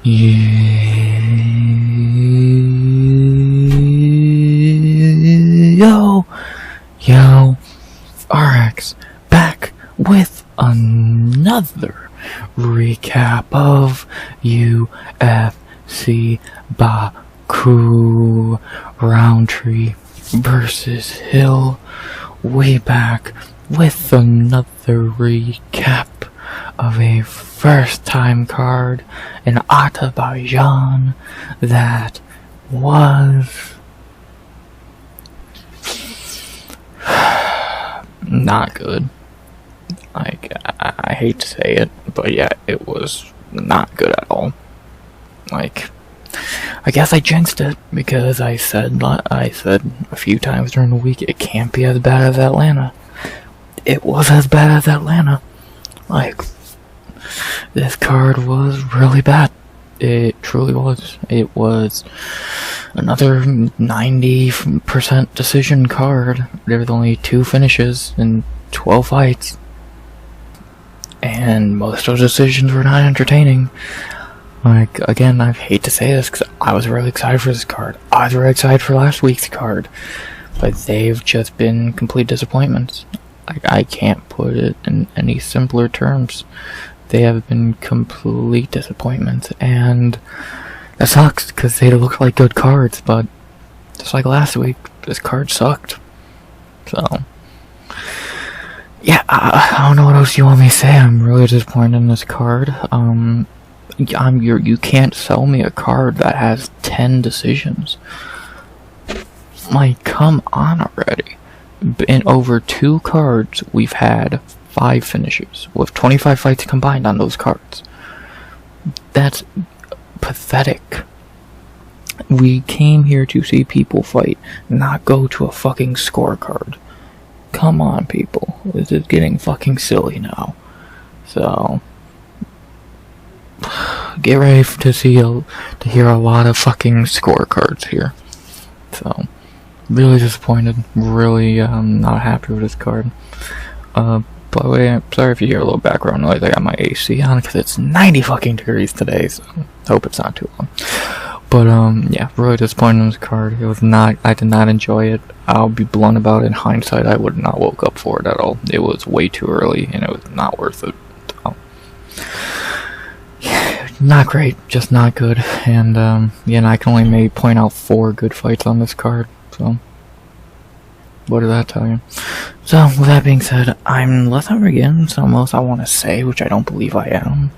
Yo, RX back with another recap of UFC Baku Roundtree versus Hill. We back with another recap of a first-time card in Azerbaijan that was not good. Like, I hate to say it, but yeah, it was not good at all. Like, I guess I jinxed it because I said a few times during the week it can't be as bad as Atlanta. It was as bad as Atlanta. Like, this card was really bad. It truly was. It was another 90% decision card. There was only 2 finishes in 12 fights. And most of the decisions were not entertaining. Like, again, I hate to say this because I was really excited for this card. I was really excited for last week's card. But they've just been complete disappointments. I can't put it in any simpler terms. They have been complete disappointments, and that sucks because they look like good cards, but just like last week, this card sucked. So, yeah, I don't know what else you want me to say. I'm really disappointed in this card. You can't sell me a card that has 10 decisions. Like, come on already. In over 2 cards, we've had 5 finishes, with 25 fights combined on those cards. That's pathetic. We came here to see people fight, not go to a fucking scorecard. Come on, people. This is getting fucking silly now. So, get ready to hear a lot of fucking scorecards here. So, really disappointed. Really not happy with this card. By the way, I'm sorry if you hear a little background noise. I got my AC on because it's 90 fucking degrees today, so hope it's not too long. But yeah, really disappointed in this card. It was not. I did not enjoy it. I'll be blunt about it. In hindsight, I would not woke up for it at all. It was way too early, and it was not worth it. So, yeah, not great, just not good. And yeah, and I can only maybe point out 4 good fights on this card. So, what did that tell you? So, with that being said, let's not begin something else I want to say, which I don't believe I am.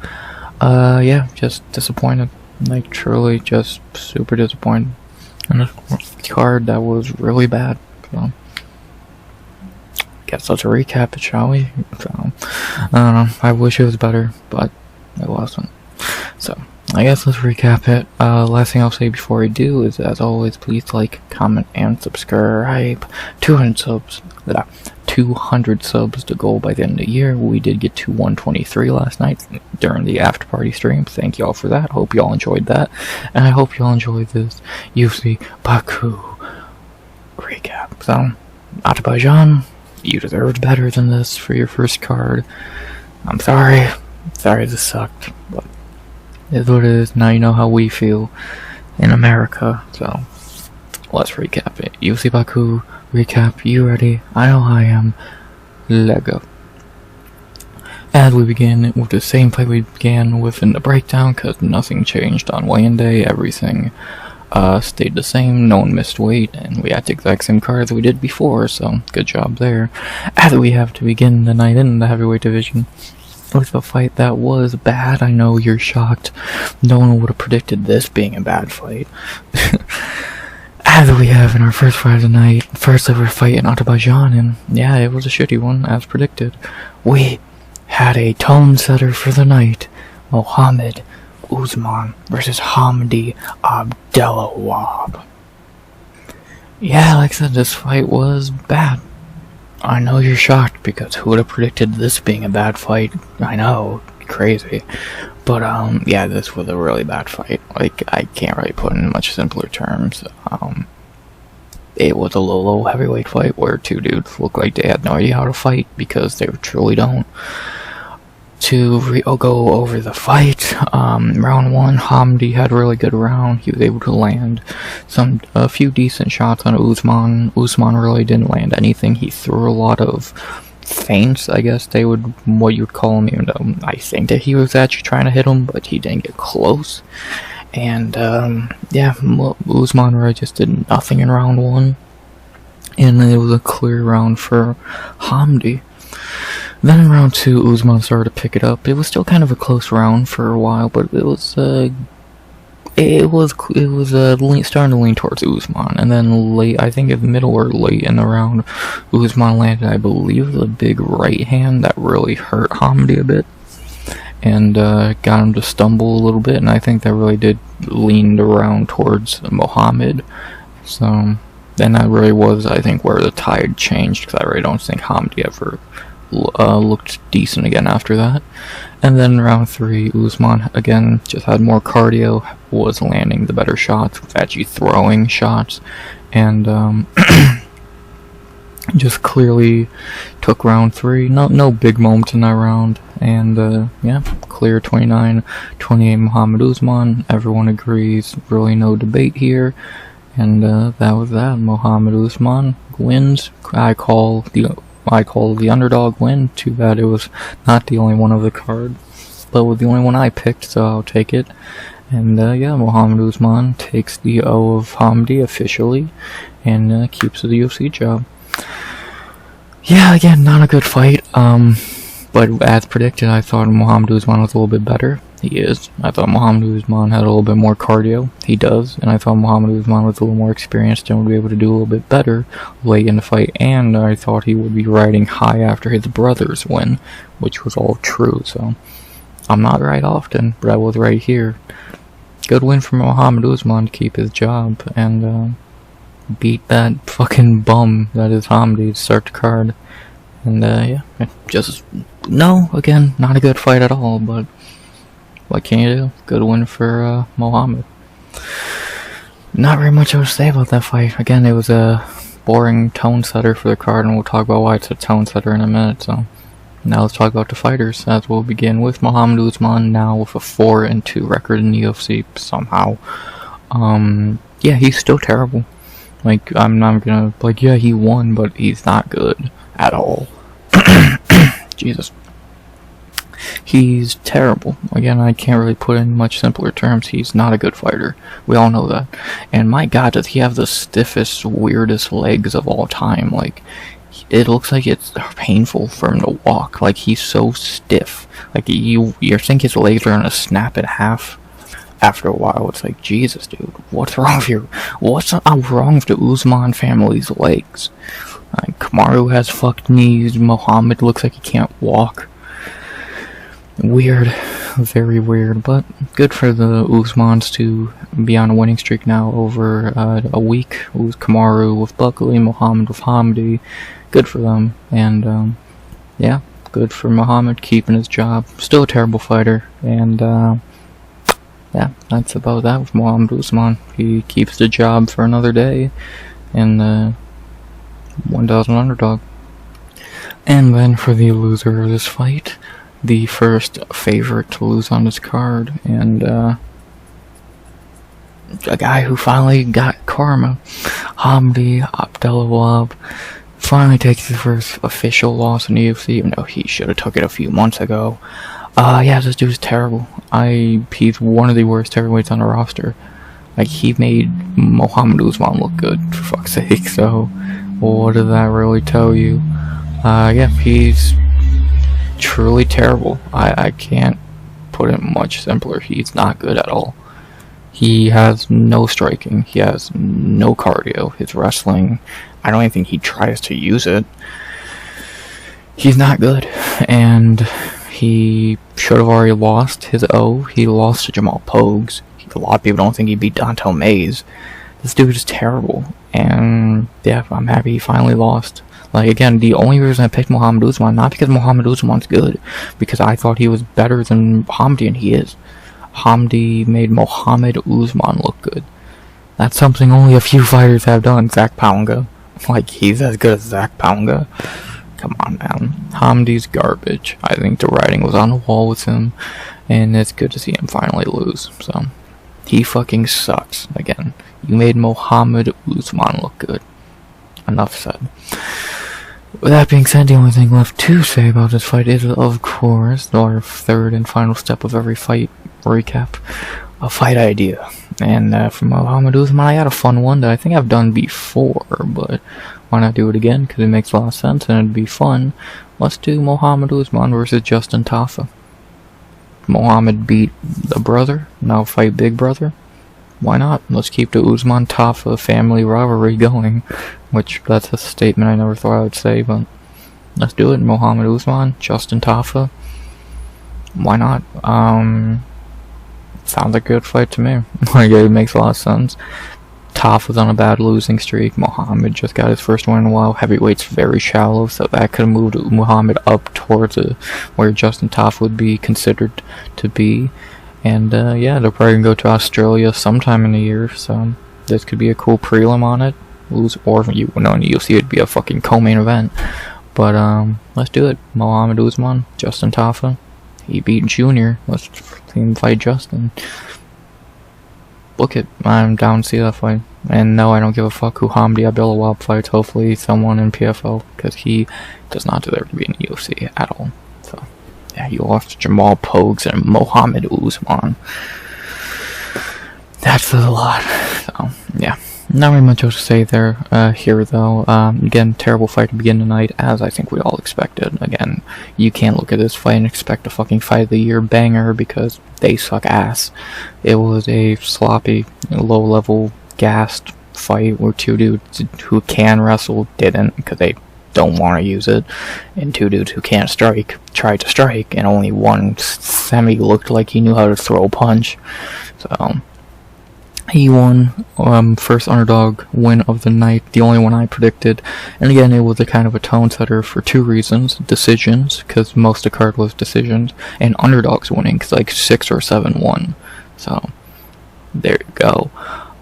Yeah, just disappointed. Like, truly just super disappointed in this card that was really bad. So, guess let's recap it, shall we? So, I don't know, I wish it was better, but it wasn't. So, I guess let's recap it. Last thing I'll say before I do is, as always, please like, comment, and subscribe. 200 subs to goal by the end of the year. We did get to 123 last night during the after party stream. Thank y'all for that. Hope y'all enjoyed that. And I hope y'all enjoyed this UFC Baku recap. So, Azerbaijan, you deserved better than this for your first card. I'm sorry. Sorry this sucked, but it is what it is. Now you know how we feel in America. So, let's recap it. UFC Baku recap. You ready? I know I am. Let go. As we begin with the same fight we began with in the breakdown, because nothing changed on weigh-in day. Everything stayed the same. No one missed weight, and we had the exact same card as we did before. So good job there. As we have to begin the night in the heavyweight division with a fight that was bad. I know you're shocked. No one would have predicted this being a bad fight. As we have in our first fight of the night, first ever fight in Azerbaijan, and yeah, it was a shitty one, as predicted. We had a tone setter for the night. Mohammed Usman versus Hamdy Abdelwahab. Yeah, like I said, this fight was bad. I know you're shocked, because who would have predicted this being a bad fight? I know, crazy. But, yeah, this was a really bad fight. Like, I can't really put it in much simpler terms. It was a low heavyweight fight where 2 dudes looked like they had no idea how to fight, because they truly don't. To go over the fight, fight. Round 1, Hamdy had a really good round. He was able to land a few decent shots on Usman. Usman really didn't land anything. He threw a lot of feints, I guess what you'd call them, even though I think that he was actually trying to hit him, but he didn't get close. And, yeah, Usman really just did nothing in round 1. And it was a clear round for Hamdy. Then in round 2, Usman started to pick it up. It was still kind of a close round for a while, but it was starting to lean towards Usman. And then late, I think in the middle or late in the round, Usman landed, I believe, a big right hand that really hurt Hamdy a bit, and got him to stumble a little bit. And I think that really did lean the round towards Mohammed. So then that really was, I think, where the tide changed, because I really don't think Hamdy ever looked decent again after that. And then round 3, Usman again just had more cardio, was landing the better shots, was actually throwing shots, and just clearly took round 3. No big moments in that round, and yeah, clear 29-28 Mohammed Usman. Everyone agrees, really no debate here. And that was that. Mohammed Usman wins. I call the underdog win. Too bad it was not the only one of the card, but was the only one I picked, so I'll take it. And yeah, Mohammed Usman takes the O of Hamdy officially, and keeps the UFC job. Yeah, again, not a good fight. But as predicted, I thought Mohammed Usman was a little bit better. He is. I thought Mohammed Usman had a little bit more cardio. He does. And I thought Mohammed Usman was a little more experienced and would be able to do a little bit better late in the fight. And I thought he would be riding high after his brother's win, which was all true. So I'm not right often, but I was right here. Good win for Mohammed Usman to keep his job and beat that fucking bum that is Hamdy to start the card. And yeah, just, no, again, not a good fight at all, but what can you do? Good win for Mohammed. Not very much else to say about that fight. Again, it was a boring tone setter for the card, and we'll talk about why it's a tone setter in a minute. So now let's talk about the fighters, as we'll begin with Mohammed Usman, now with a 4-2 record in the UFC somehow. Yeah, he's still terrible. Like, I'm not gonna, like, yeah, he won, but he's not good at all. Jesus. He's terrible. Again, I can't really put it in much simpler terms. He's not a good fighter. We all know that. And my god, does he have the stiffest, weirdest legs of all time. Like, it looks like it's painful for him to walk. Like, he's so stiff. Like, you think his legs are gonna snap in half. After a while, it's like, Jesus, dude, what's wrong with you? What's wrong with the Usman family's legs? Like, Kamaru has fucked knees. Mohammed looks like he can't walk. Weird. Very weird. But good for the Usmans to be on a winning streak now over a week. It was Kamaru with Buckley, Mohammed with Hamdy. Good for them. And, yeah, good for Mohammed keeping his job. Still a terrible fighter. And, yeah, that's about that with Mohammed Usman. He keeps the job for another day. And, 1,000 underdog. And then for the loser of this fight, the first favorite to lose on this card, and a guy who finally got karma, Hamdy Abdelwahab, finally takes his first official loss in the UFC, even though he should have took it a few months ago. Yeah, this dude's terrible. He's one of the worst heavyweights on the roster. Like, he made Mohammed Usman look good, for fuck's sake, so what does that really tell you? Yeah, he's truly terrible. I can't put it much simpler. He's not good at all. He has no striking. He has no cardio. His wrestling, I don't even think he tries to use it. He's not good. And he should have already lost his O. He lost to Jamal Pogues. A lot of people don't think he beat Dontel Mays. This dude is terrible. And yeah, I'm happy he finally lost. Like, again, the only reason I picked Mohammed Usman, not because Mohammed Usman's good, because I thought he was better than Hamdy, and he is. Hamdy made Mohammed Usman look good. That's something only a few fighters have done. Zach Pounga. Like, he's as good as Zach Pounga. Come on, man. Hamdy's garbage. I think the writing was on the wall with him. and it's good to see him finally lose. So, he fucking sucks. Again, you made Mohammed Usman look good. Enough said. With that being said, the only thing left to say about this fight is, of course, our third and final step of every fight recap, a fight idea. And from Mohammed Usman, I had a fun one that I think I've done before, but why not do it again, because it makes a lot of sense and it'd be fun. Let's do Mohammed Usman versus Justin Tafa. Mohammed beat the brother, now fight big brother. Why not? Let's keep the Usman-Tafa family rivalry going, which that's a statement I never thought I would say, but let's do it. Mohammed Usman, Justin Tafa. Why not? Sounds like a good fight to me. Like, it makes a lot of sense. Tafa's on a bad losing streak. Mohammed just got his first win in a while. Heavyweight's very shallow, so that could have moved Mohammed up towards where Justin Tafa would be considered to be. And yeah, they're probably gonna go to Australia sometime in the year, so this could be a cool prelim on it. Or you know, in the UFC it'd be a fucking co-main event. But let's do it. Mohammed Usman, Justin Tafa. He beat Junior. Let's see him fight Justin. Book it. I'm down to see that fight. And no, I don't give a fuck who Hamdy Abdelwahab fights. Hopefully someone in PFL, because he does not deserve to be in the UFC at all. So yeah, you lost Jamal Pogues and Mohammed Usman. That's a lot. So yeah, not really much else to say there. Here though, again, terrible fight to begin the night, as I think we all expected. Again, you can't look at this fight and expect a fucking fight of the year banger, because they suck ass. It was a sloppy, low-level, gassed fight where two dudes who can wrestle didn't, because they don't want to use it, and two dudes who can't strike tried to strike, and only one semi looked like he knew how to throw a punch. So he won, first underdog win of the night, the only one I predicted. And again, it was a kind of a tone setter for two reasons: decisions, because most of the card was decisions, and underdogs winning, because like 6 or 7 won. So there you go.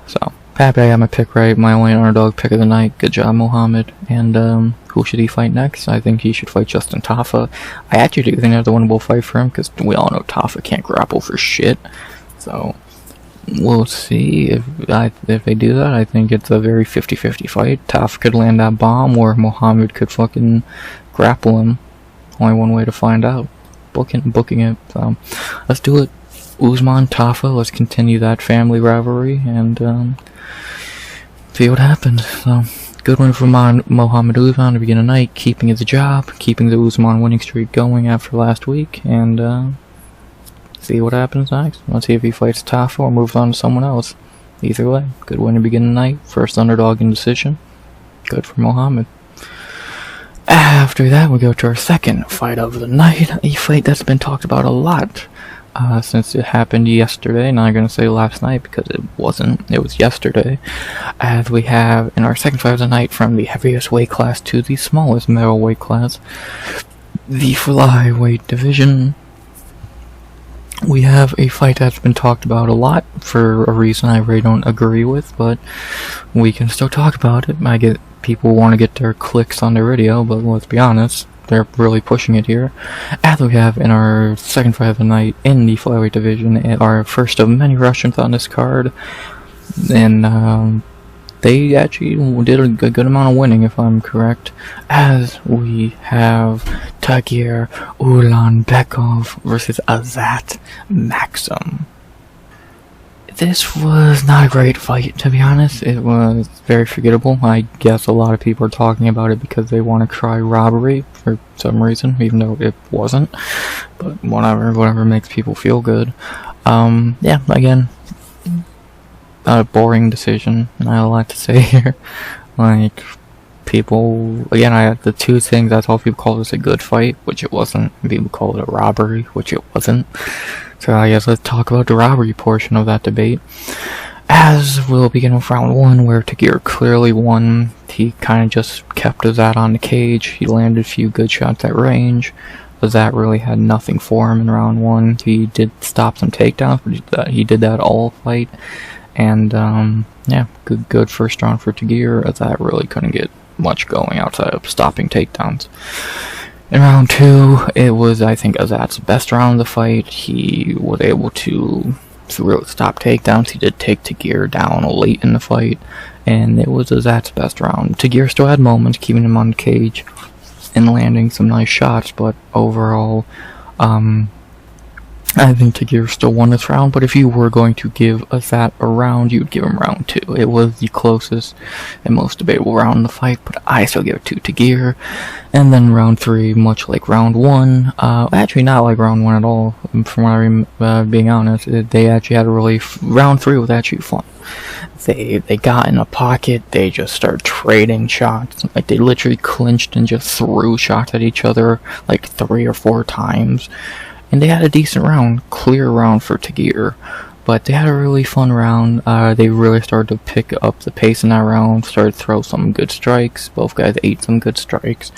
So happy I got my pick right, my only underdog pick of the night. Good job, Mohammed. And who should he fight next? I think he should fight Justin Tafa. I actually do think that's a winnable fight for him, because we all know Tafa can't grapple for shit. So we'll see if they do that. I think it's a very 50-50 fight. Tafa could land that bomb, or Mohammed could fucking grapple him. Only one way to find out. Booking it. So let's do it. Usman, Tafa, let's continue that family rivalry and see what happens. So good one for Mohammed Usman to begin the night, keeping his job, keeping the Usman winning streak going after last week, and see what happens next. Let's see if he fights Tafa or moves on to someone else. Either way, good win to begin the night. First underdog in decision. Good for Mohammed. After that, we go to our second fight of the night. A fight that's been talked about a lot since it happened yesterday. Not gonna say last night, because it wasn't. It was yesterday. As we have in our second fight of the night, from the heaviest weight class to the smallest middleweight class, the flyweight division, we have a fight that's been talked about a lot for a reason I really don't agree with, but we can still talk about it. I get people want to get their clicks on their video, but let's be honest, they're really pushing it here. As we have in our second fight of the night in the flyweight division, our first of many Russians on this card, and they actually did a good amount of winning, if I'm correct, as we have Tagir Ulanbekov versus Azat Maksum. This was not a great fight, to be honest. It was very forgettable. I guess a lot of people are talking about it because they want to cry robbery for some reason, even though it wasn't. But whatever makes people feel good. Yeah, again, a boring decision. Not a lot to say here. Like, people, again, I had the two things. That's all people call this a good fight, which it wasn't. People call it a robbery, which it wasn't. So I guess let's talk about the robbery portion of that debate. As we'll begin with round 1, where Tagir clearly won. He kind of just kept Azat on the cage. He landed a few good shots at range. Azat really had nothing for him in round 1. He did stop some takedowns, but he did that all fight. And yeah, good first round for Tagir. Azat really couldn't get much going outside of stopping takedowns. In round 2, it was, I think, Azat's best round of the fight. He was able to really stop takedowns. He did take Tagir down late in the fight, and it was Azat's best round. Tagir still had moments, keeping him on the cage and landing some nice shots, but overall, I think Tagir still won this round, but if you were going to give Azat a round, you'd give him round 2. It was the closest and most debatable round in the fight, but I still give it to Tagir. And then round 3, much like round 1, actually not like round 1 at all, from what I remember, being honest, they actually had a really, round 3 was actually fun. They got in a pocket, they just started trading shots, like they literally clinched and just threw shots at each other like 3 or 4 times. And they had a decent round, clear round for Tagir, but they had a really fun round. They really started to pick up the pace in that round, started to throw some good strikes. Both guys ate some good strikes.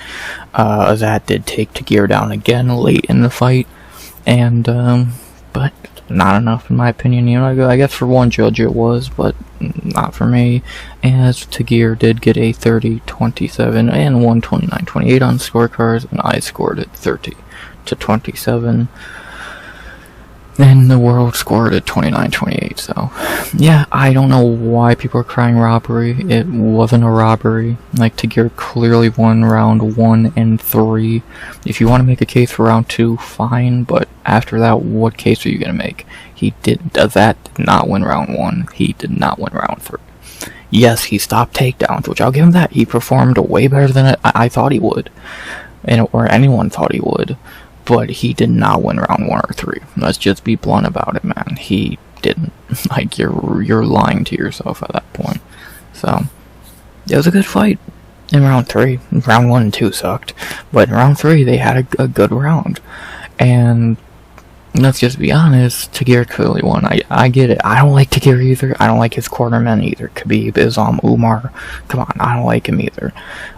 Azat did take Tagir down again late in the fight, and but not enough in my opinion. You know, I guess for one judge it was, but not for me, as Tagir did get a 30-27 and 129-28 on scorecards, and I scored it 30-27, and the world scored at 29-28. So yeah, I don't know why people are crying robbery. It wasn't a robbery. Like, Tagir clearly won round 1 and 3. If you want to make a case for round 2, fine, but after that, what case are you gonna make? That did not win round 1. He did not win round 3. Yes, he stopped takedowns, which I'll give him that. He performed way better than I thought he would, or anyone thought he would. But he did not win round 1 or 3. Let's just be blunt about it, man. He didn't. Like, you're lying to yourself at that point. So it was a good fight in round 3. Round 1 and 2 sucked, but in round 3 they had a good round. And let's just be honest, Tagir clearly won. I get it. I don't like Tagir either. I don't like his cornermen either. Khabib, Islam, Umar. Come on, I don't like him either.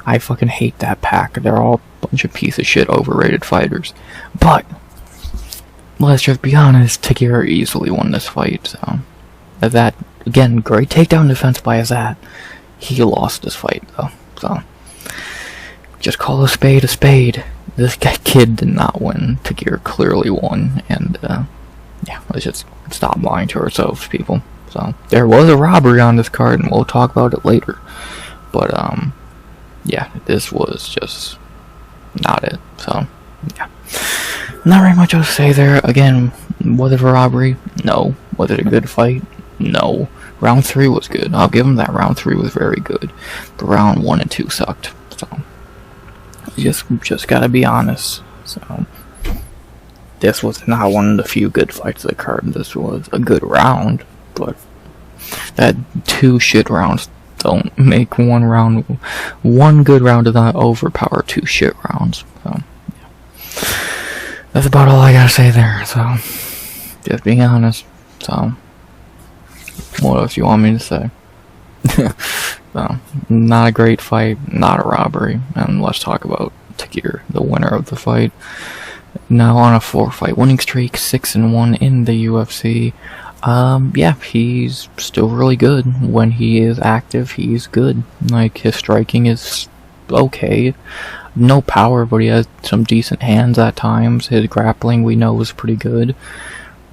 I fucking hate that pack. They're all a bunch of piece of shit overrated fighters. But let's just be honest, Tagir easily won this fight. So that, again, great takedown defense by Azat. He lost this fight though. So just call a spade a spade. This kid did not win. Tagir clearly won, and yeah, let's just stop lying to ourselves, people. So there was a robbery on this card, and we'll talk about it later. But yeah, this was just not it. So yeah, not very much else to say there. Again, was it a robbery? No. Was it a good fight? No. Round 3 was good. I'll give him that. Round 3 was very good, but round 1 and 2 sucked. So just gotta be honest. So this was not one of the few good fights of the card. This was a good round, but that 2 shit rounds don't make one good round does not overpower 2 shit rounds. So yeah, that's about all I gotta say there. So just being honest. So what else you want me to say? So, not a great fight, not a robbery, and let's talk about Tagir, the winner of the fight. Now on a 4-fight winning streak, 6-1 in the UFC. Yeah, he's still really good. When he is active, he's good. Like, his striking is okay. No power, but he has some decent hands at times. His grappling, we know, was pretty good.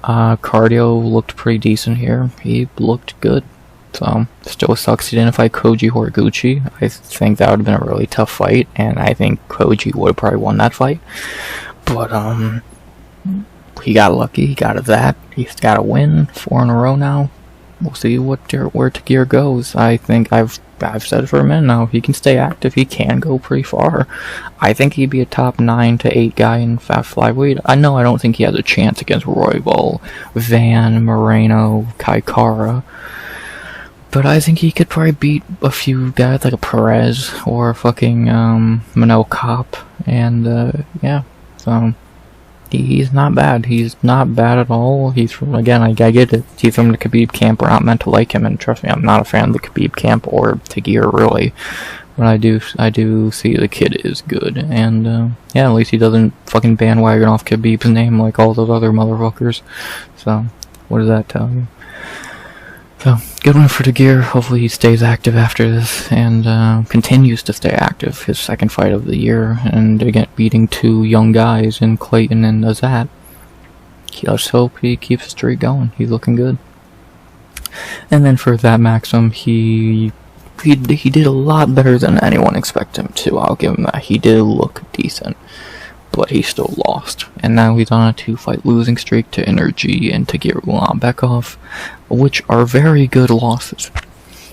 Cardio looked pretty decent here. He looked good. So, still sucks he didn't fight Koji Horiguchi. I think that would have been a really tough fight, and I think Koji would have probably won that fight. But, he got lucky, he got that. He's got a win, 4 in a row now. We'll see where Tagir goes. I think I've said it for a minute now. He can stay active, he can go pretty far. I think he'd be a top 9 to 8 guy in fast flyweight. I don't think he has a chance against Royval, Van, Moreno, Kaikara. But I think he could probably beat a few guys like a Perez or a fucking Manel Cop, and yeah, so he's not bad. He's not bad at all. He's from, again, I get it. He's from the Khabib camp. We're not meant to like him, and trust me, I'm not a fan of the Khabib camp or Tagir really. But I do see the kid is good, and yeah, at least he doesn't fucking bandwagon off Khabib's name like all those other motherfuckers. So what does that tell you? So, good one for Tagir. Hopefully he stays active after this and continues to stay active. His second fight of the year, and again beating two young guys in Clayton and Azat. Let's hope he keeps the streak going. He's looking good. And then for that Maksum, he did a lot better than anyone expected him to. I'll give him that. He did look decent, but he still lost. And now he's on a 2-fight losing streak to Energy and Tagir Ulanbekov, which are very good losses.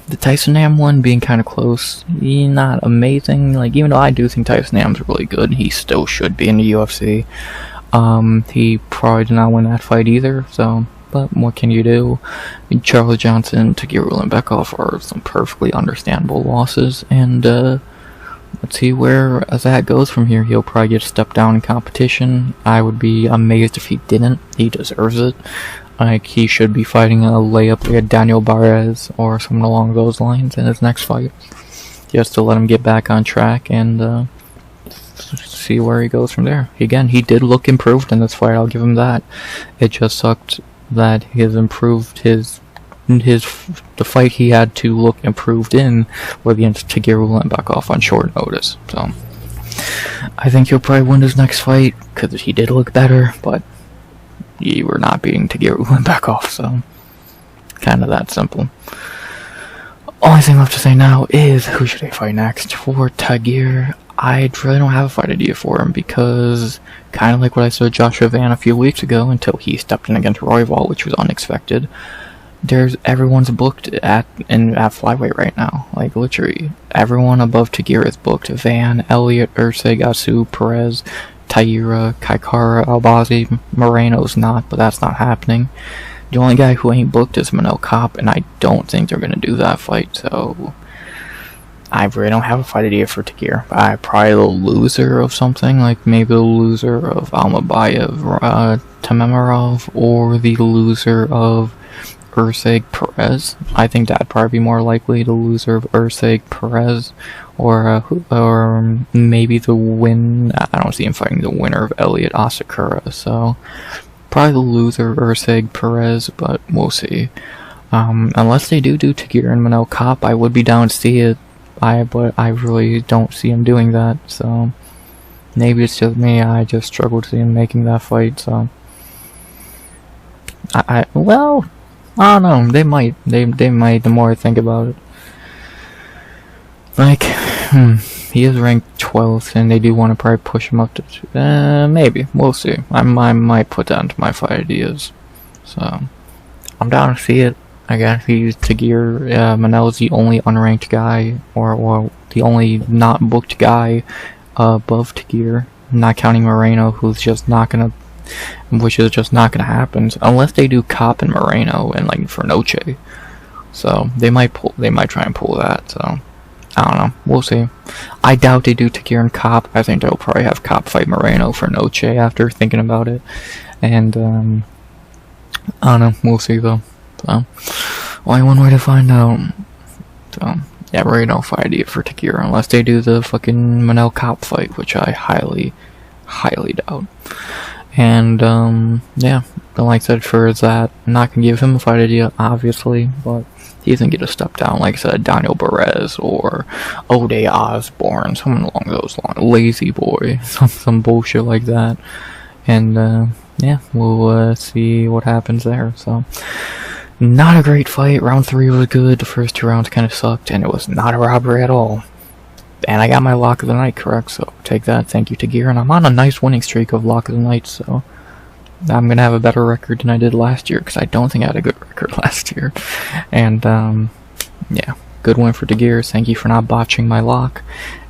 The Tyson Nam one being kind of close, not amazing. Like, even though I do think Tyson Nam's really good, he still should be in the UFC. He probably did not win that fight either, so, but what can you do? Charlie Johnson and Tagir Ulanbekov are some perfectly understandable losses, and let's see where Azat goes from here. He'll probably get stepped down in competition. I would be amazed if he didn't. He deserves it. Like, he should be fighting a layup like a Daniel Barres or someone along those lines in his next fight, just to let him get back on track and see where he goes from there. Again, he did look improved in this fight. I'll give him that. It just sucked that he has improved the fight he had to look improved in was against Tagir Ulanbekov on short notice. So I think he'll probably win his next fight because he did look better, but you were not beating Tagir Ulanbekov, so kind of that simple. Only thing left to say now is who should I fight next? For Tagir, I really don't have a fight idea for him because, kind of like what I said Joshua Van a few weeks ago until he stepped in against Royval, which was unexpected, everyone's booked at flyweight right now. Like, literally, everyone above Tagir is booked. Van, Elliott, Ursig, Asu, Perez, Taira, Kaikara, Albazi, Moreno's not, but that's not happening. The only guy who ain't booked is Manel Kopp, and I don't think they're going to do that fight, so I really don't have a fight idea for Tagir. Probably the loser of something, like maybe the loser of Almabayev, Tamemarov, or the loser of Ursig Perez. I think that'd probably be more likely the loser of Ursig Perez, or maybe the win. I don't see him fighting the winner of Elliott Asakura, so probably the loser of Ursig Perez, but we'll see. Unless they do Tagir and Manel Kopp, I would be down to see it. But I really don't see him doing that, so maybe it's just me. I just struggle to see him making that fight, so well, I don't know. They might. They might. The more I think about it, like, he is ranked 12th, and they do want to probably push him up to. Maybe we'll see. I might put that into my fight ideas. So I'm down to see it. I guess he's Tagir. Manel's the only unranked guy, or the only not booked guy above Tagir, not counting Moreno, which is just not gonna happen unless they do Kopp and Moreno and like for Noche. So they might try and pull that. So I don't know. We'll see. I doubt they do Tagir and Kopp. I think they'll probably have Kopp fight Moreno for Noche after thinking about it. And I don't know. We'll see though. So, only one way to find out. So, yeah, really no fight idea for Tagir unless they do the fucking Manel Kopp fight, which I highly, highly doubt. And, yeah, but like I said, for that, I'm not gonna give him a fight idea, obviously, but he's gonna get a step down, like I said, Daniel Barres or Ode Osborne, someone along those lines, Lazy Boy, some bullshit like that. And, yeah, we'll see what happens there, so. Not a great fight. Round 3 was good. The first 2 rounds kind of sucked, and it was not a robbery at all. And I got my lock of the night correct, so take that. Thank you, Tagir. And I'm on a nice winning streak of lock of the night, so I'm going to have a better record than I did last year, because I don't think I had a good record last year. And, yeah, good win for Tagir. Thank you for not botching my lock.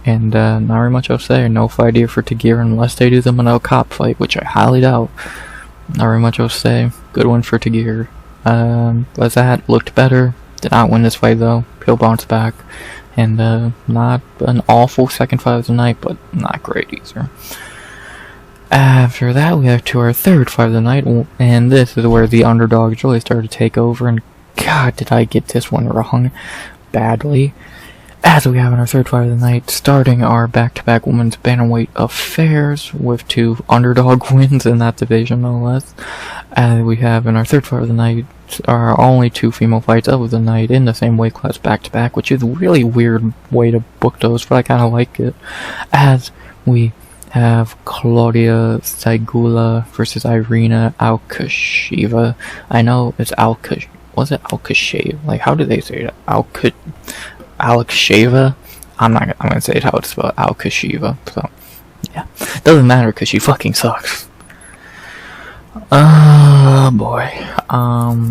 And, not very much else to say. No fight idea for Tagir unless they do the Manel Kopp fight, which I highly doubt. Not very much else to say. Good win for Tagir. Azat looked better. Did not win this fight though. He'll bounce back. And not an awful second fight of the night, but not great either. After that, we have to our third fight of the night, and this is where the underdogs really started to take over, and God, did I get this one wrong badly. As we have in our third fight of the night, starting our back-to-back women's bantamweight affairs with 2 underdog wins in that division, no less. And we have in our third fight of the night our only 2 female fights of the night in the same weight class back to back, which is a really weird way to book those, but I kind of like it. As we have Klaudia Syguła versus Irina Alekseeva. I know it's was it Alekseeva? Like, how do they say it? Alekseeva? I'm gonna say it how it's spelled, Alekseeva. So, yeah. Doesn't matter because she fucking sucks. Oh boy.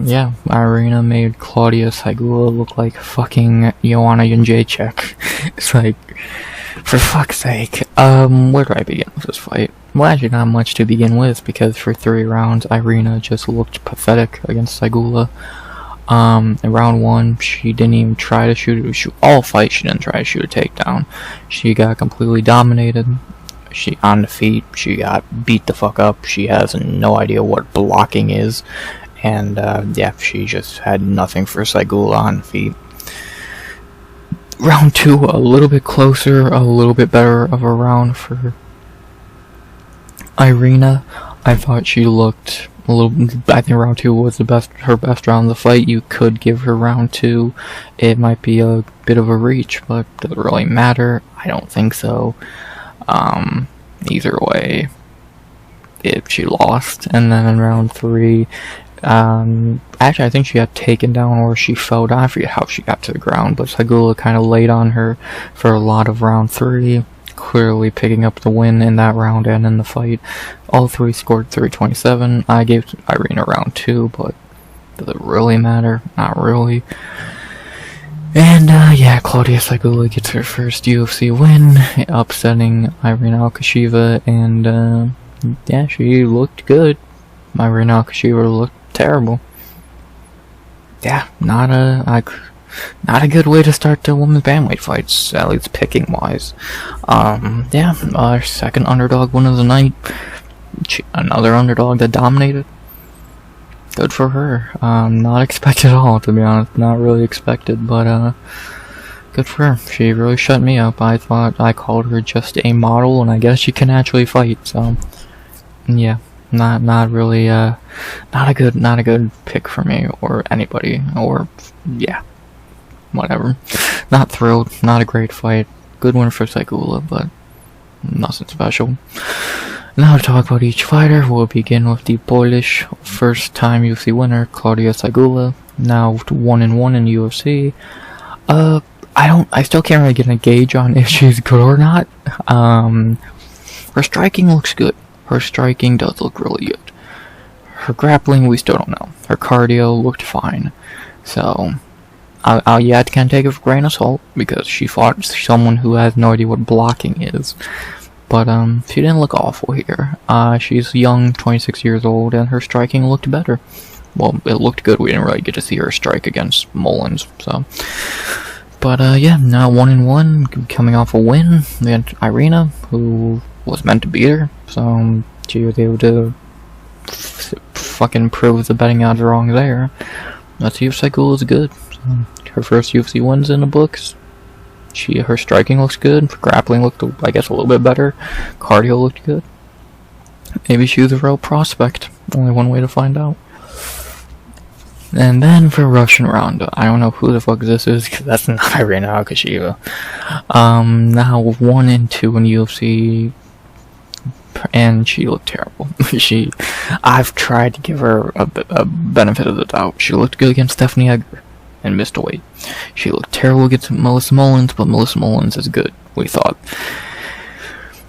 Yeah, Irina made Klaudia Syguła look like fucking Joanna Jędrzejczyk. It's like, for fuck's sake. Where do I begin with this fight? Well, actually not much to begin with, because for 3 rounds, Irina just looked pathetic against Syguła. In round 1, she didn't even try to shoot all fight, she didn't try to shoot a takedown. She got completely dominated. She on the feet, she got beat the fuck up. She has no idea what blocking is, and yeah, she just had nothing for Syguła on the feet. Round 2, a little bit closer, a little bit better of a round for Irina. I thought she looked a little. I think round 2 was her best round of the fight. You could give her round 2. It might be a bit of a reach, but does it really matter? I don't think so. Either way, she lost. And then in round 3, actually I think she got taken down or she fell down. I forget how she got to the ground, but Syguła kind of laid on her for a lot of round 3, clearly picking up the win in that round and in the fight. All 3 scored 327. I gave Irina round 2, but does it really matter? Not really. And, yeah, Klaudia Syguła gets her first UFC win, upsetting Irina Alekseeva, and, yeah, she looked good. Irina Alekseeva looked terrible. Yeah, not a good way to start the women's bantamweight fights, at least picking-wise. Yeah, our second underdog win of the night. Another underdog that dominated. Good for her. Not expected at all, to be honest. Not really expected, but good for her. She really shut me up. I thought I called her just a model, and I guess she can actually fight. So, yeah, not really. Not a good pick for me or anybody. Or yeah, whatever. Not thrilled. Not a great fight. Good win for Syguła, but nothing special. Now to talk about each fighter, we'll begin with the Polish first-time UFC winner, Klaudia Syguła, now 1-1 in UFC. I still can't really get a gauge on if she's good or not. Her striking looks good. Her striking does look really good. Her grappling, we still don't know. Her cardio looked fine. So, I'll yet can't take it for a grain of salt, because she fought someone who has no idea what blocking is. But, she didn't look awful here. She's young, 26 years old, and her striking looked better. Well, it looked good. We didn't really get to see her strike against Mullins, so. But, yeah, now 1-1, coming off a win. We had Irina, who was meant to beat her, so she was able to fucking prove the betting odds wrong there. Let's see if Syguła is good. So, her first UFC wins in the books. Her striking looks good. Her grappling looked, I guess, a little bit better. Cardio looked good. Maybe she was a real prospect. Only one way to find out. And then for Russian round, I don't know who the fuck this is, because that's not Irina Alekseeva. Now 1-2 in UFC, and she looked terrible. I've tried to give her a benefit of the doubt. She looked good against Stephanie Egger and missed a weight. She looked terrible against Melissa Mullins, but Melissa Mullins is good, we thought.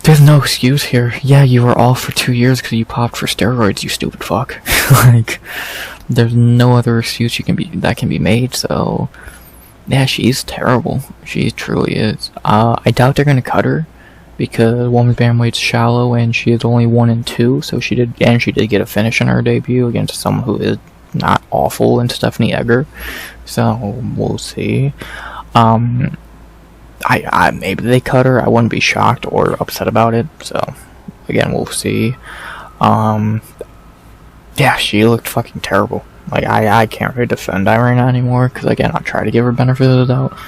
There's no excuse here. Yeah, you were off for 2 years because you popped for steroids, you stupid fuck. Like, there's no other excuse that can be made, so yeah, she's terrible. She truly is. I doubt they're gonna cut her, because women's bantamweight's shallow and she is only 1-2, so she did get a finish in her debut against someone who is not awful in Stephanie Egger. So we'll see. Maybe they cut her. I wouldn't be shocked or upset about it. So again, we'll see. Yeah, she looked fucking terrible. Like, I can't really defend Irina anymore, because again, I try to give her benefit of the doubt,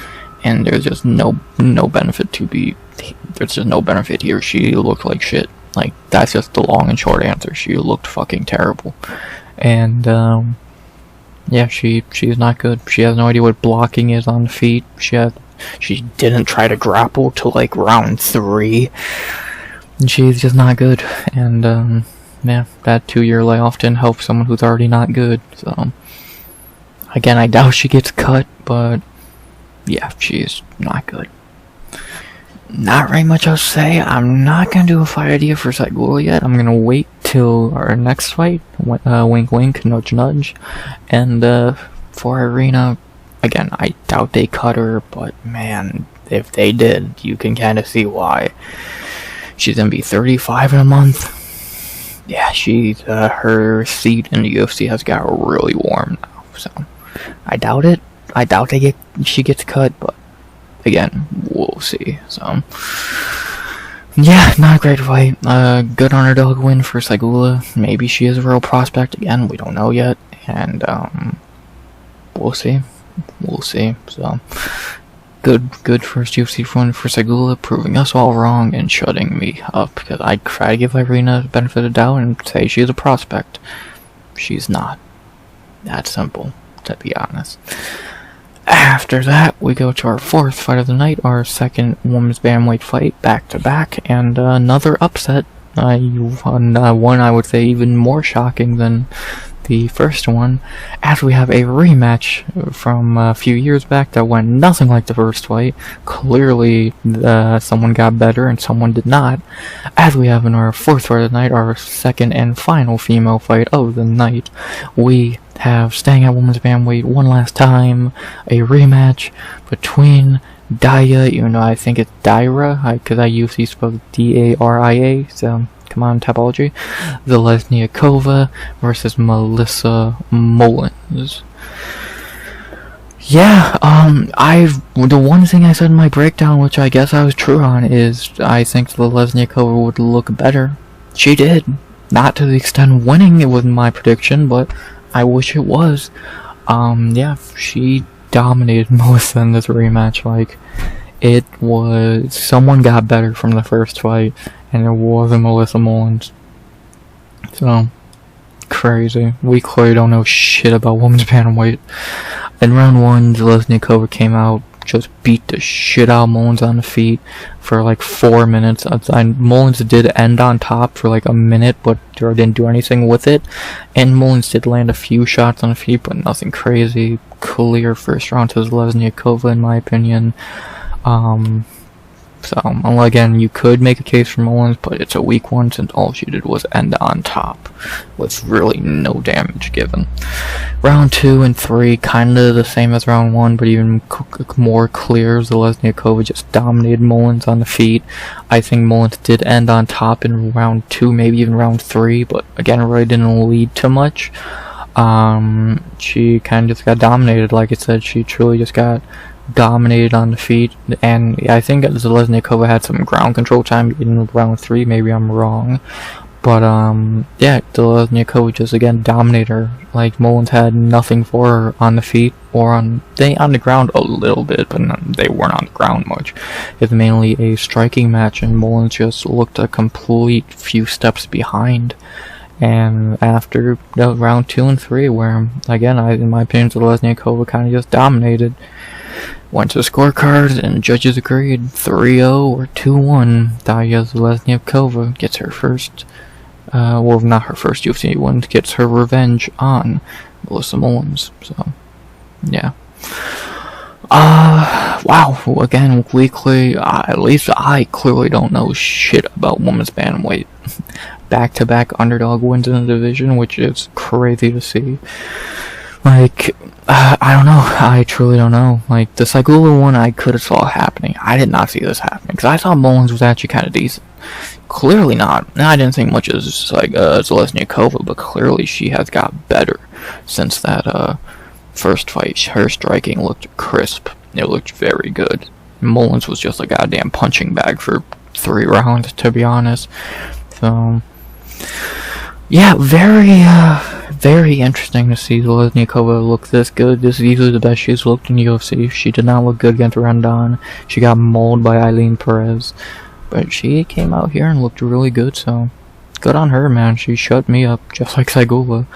and there's just no benefit there's just no benefit here. She looked like shit. Like, that's just the long and short answer. She looked fucking terrible. And, yeah, she's not good. She has no idea what blocking is on the feet. She didn't try to grapple till like round 3. And she's just not good. And, yeah, that 2-year layoff didn't help someone who's already not good. So, again, I doubt she gets cut, but yeah, she's not good. Not very much else to say. I'm not gonna do a fight idea for Syguła yet. I'm gonna wait till our next fight. Wink wink, nudge nudge. And for Irina, again, I doubt they cut her, but man, if they did, you can kind of see why. She's gonna be 35 in a month. Yeah, her seat in the UFC has got really warm now. So I doubt it. I doubt she gets cut, but again, we'll see. So, yeah, not a great fight. Good underdog win for Syguła. Maybe she is a real prospect. Again, we don't know yet. And, we'll see. We'll see. So, good first UFC win for Syguła, proving us all wrong and shutting me up. Because I try to give Irina the benefit of the doubt and say she's a prospect. She's not. That simple, to be honest. After that, we go to our 4th fight of the night, our 2nd women's bantamweight fight, back-to-back, and another upset. One I would say even more shocking than the first one, as we have a rematch from a few years back that went nothing like the first fight. Clearly, someone got better and someone did not. As we have in our 4th fight of the night, our 2nd and final female fight of the night, we have, staying at women's bantamweight one last time, a rematch between Darya, even though I think it's Darya, because I usually spell Daria, so come on, topology. Zheleznyakova versus Melissa Mullins. Yeah, the one thing I said in my breakdown, which I guess I was true on, is I think Zheleznyakova would look better. She did. Not to the extent winning, it wasn't my prediction, but I wish it was. Yeah, she dominated Melissa in this rematch. Like, it was, someone got better from the first fight, and it wasn't Melissa Mullins. So, crazy. We clearly don't know shit about women's bantamweight. In round 1, Zheleznyakova came out, just beat the shit out of Mullins on the feet for like 4 minutes. Mullins did end on top for like a minute, but didn't do anything with it. And Mullins did land a few shots on the feet, but nothing crazy. Clear first round to Zheleznyakova, in my opinion. So, again, you could make a case for Mullins, but it's a weak one since all she did was end on top, with really no damage given. Round 2 and 3, kinda the same as round 1, but even more clear. Zheleznyakova just dominated Mullins on the feet. I think Mullins did end on top in round 2, maybe even round 3, but again, it really didn't lead to much. She kinda just got dominated, like I said. She truly just got dominated on the feet, and I think Zheleznyakova had some ground control time in round 3, maybe I'm wrong, but yeah, Zheleznyakova just again dominated her. Like, Mullins had nothing for her on the feet, or on the ground a little bit, but they weren't on the ground much. It's mainly a striking match, and Mullins just looked a complete few steps behind. And after round 2 and 3, where again, in my opinion, Zheleznyakova kind of just dominated, went to the scorecards, and judges agreed 3-0 or 2-1. Darya Zheleznyakova gets her first, well, not her first UFC win, gets her revenge on Melissa Mullins. So, yeah. Wow. Again, weekly, at least I clearly don't know shit about women's bantamweight. Back-to-back underdog wins in the division, which is crazy to see. Like, I don't know. I truly don't know. Like, the Syguła one, I could have saw happening. I did not see this happening, because I thought Mullins was actually kind of decent. Clearly not. I didn't think much of Zheleznyakova, but clearly she has got better since that first fight. Her striking looked crisp. It looked very good. Mullins was just a goddamn punching bag for 3 rounds, to be honest. So, yeah, very interesting to see Zheleznyakova look this good. This is easily the best she's looked in UFC. She did not look good against Randon. She got mauled by Eileen Perez. But she came out here and looked really good, so good on her, man. She shut me up, just like Syguła.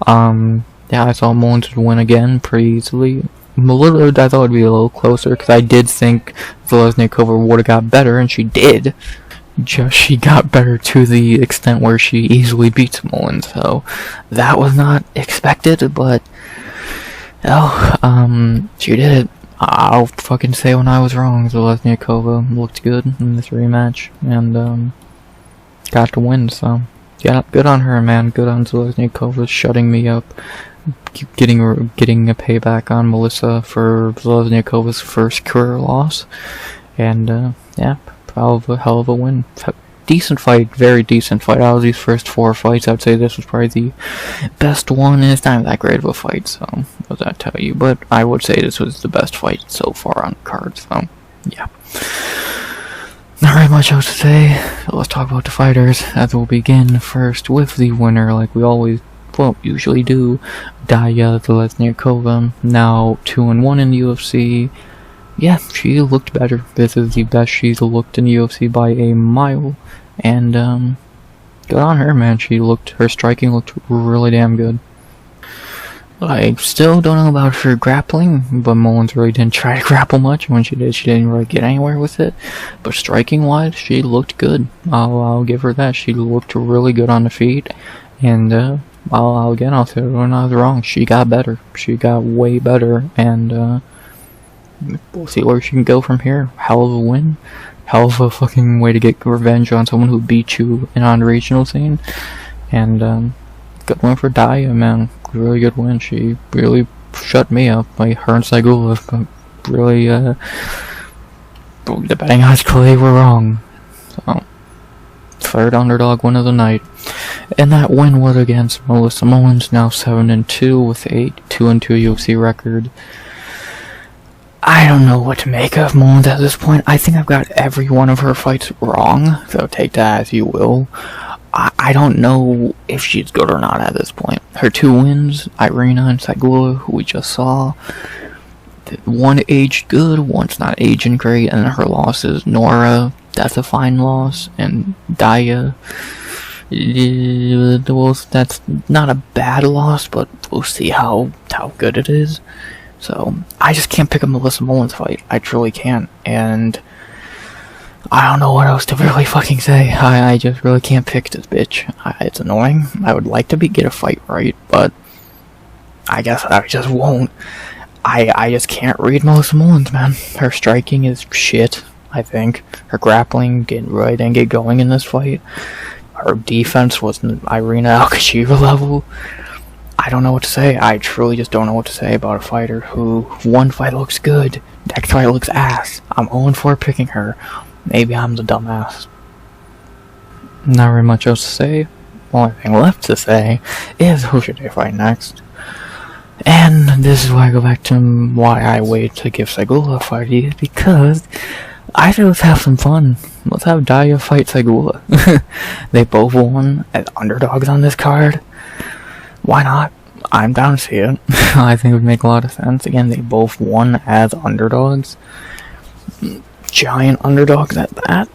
Yeah, I saw Mullins would win again pretty easily. I thought it would be a little closer, because I did think Zheleznyakova would have got better, and she did. Just she got better to the extent where she easily beats Mullins, so that was not expected, but she did it. I'll fucking say when I was wrong. Zheleznyakova looked good in this rematch, and got to win, so yeah, good on her, man. Good on Zheleznyakova shutting me up, getting a payback on Melissa for Zheleznykova's first career loss, and yeah, hell of a win. Decent fight, very decent fight. Out of these first 4 fights, I'd say this was probably the best one, and it's not that great of a fight, so what does that tell you? But I would say this was the best fight so far on the card, so yeah. Not very much else to say, so let's talk about the fighters, as we'll begin first with the winner, like we always, usually do. Darya Zheleznyakova, now 2-1 in the UFC. Yeah, she looked better. This is the best she's looked in the UFC by a mile, and good on her, man. Her striking looked really damn good. I still don't know about her grappling, but Mullins really didn't try to grapple much. When she didn't really get anywhere with it. But striking-wise, she looked good. I'll give her that. She looked really good on the feet, and I'll say when I was wrong. She got better. She got way better, and we'll see where she can go from here. Hell of a win. Hell of a fucking way to get revenge on someone who beat you on the regional scene. And good win for Darya, man. Really good win. She really shut me up. Like her and Syguła really the betting odds clearly were wrong. So third underdog win of the night. And that win was against Melissa Mullins, now 7-2 with a 2-2 UFC record. I don't know what to make of Mullins at this point. I think I've got every one of her fights wrong, so take that as you will. I don't know if she's good or not at this point. Her 2 wins, Irina and Syguła, who we just saw, one aged good, one's not aging great, and her losses, Nora, that's a fine loss, and Darya, well, that's not a bad loss, but we'll see how good it is. So, I just can't pick a Melissa Mullins fight. I truly can't, and I don't know what else to really fucking say. I just really can't pick this bitch. It's annoying. I would like to get a fight right, but I guess I just won't. I just can't read Melissa Mullins, man. Her striking is shit, I think. Her grappling didn't get going in this fight. Her defense wasn't Irina Alekseeva level. I don't know what to say. I truly just don't know what to say about a fighter who one fight looks good, next fight looks ass. I'm 0-4 picking her. Maybe I'm the dumbass. Not very much else to say. Only thing left to say is who should they fight next. And this is why I go back to why I wait to give Syguła a fight, is because I say let's have some fun. Let's have Darya fight Syguła. They both won as underdogs on this card. Why not? I'm down to see it. I think it would make a lot of sense. Again, they both won as underdogs. Giant underdogs at that.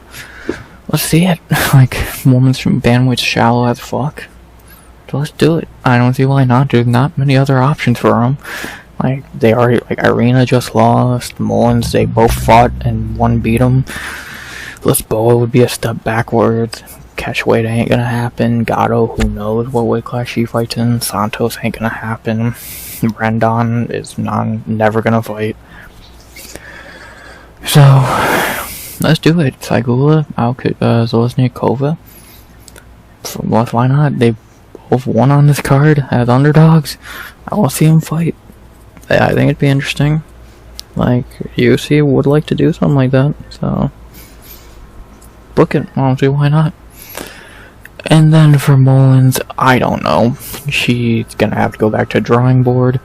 Let's see it. Like, women's bandwidth's shallow as fuck. So let's do it. I don't see why not. There's not many other options for them. Like, they already, Irina just lost. Mullins, they both fought and one beat them. Lisboa would be a step backwards. Catchweight ain't gonna happen. Gatto, who knows what weight class she fights in. Santos ain't gonna happen. Rendon is never gonna fight. So, let's do it. Syguła, Zheleznyakova. Why not? They both won on this card as underdogs. I want to see them fight. I think it'd be interesting. Like, UFC would like to do something like that, so book it. I don't see why not. And then for Mullins, I don't know. She's gonna have to go back to drawing board.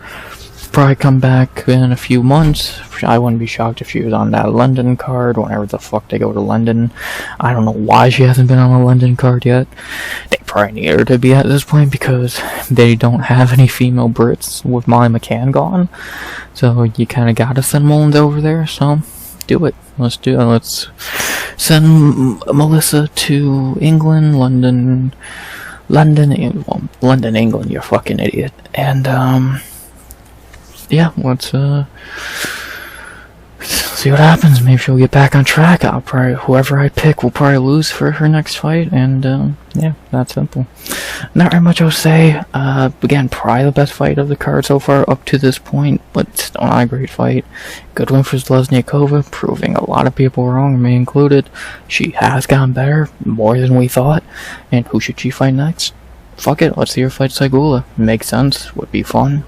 Probably come back in a few months. I wouldn't be shocked if she was on that London card whenever the fuck they go to London. I don't know why she hasn't been on a London card yet. They probably need her to be at this point because they don't have any female Brits with Molly McCann gone. So you kind of gotta send Mullins over there, so do it. Let's do it. Let's send Melissa to England, London. London, England, you fucking idiot. And, yeah, let's, see what happens. Maybe she'll get back on track. Whoever I pick will probably lose for her next fight, and, yeah, that's simple. Not very much I'll say. Again, probably the best fight of the card so far up to this point, but still not a great fight. Good win for Zheleznyakova, proving a lot of people wrong, me included. She has gotten better, more than we thought. And who should she fight next? Fuck it, let's see her fight Syguła. Makes sense, would be fun.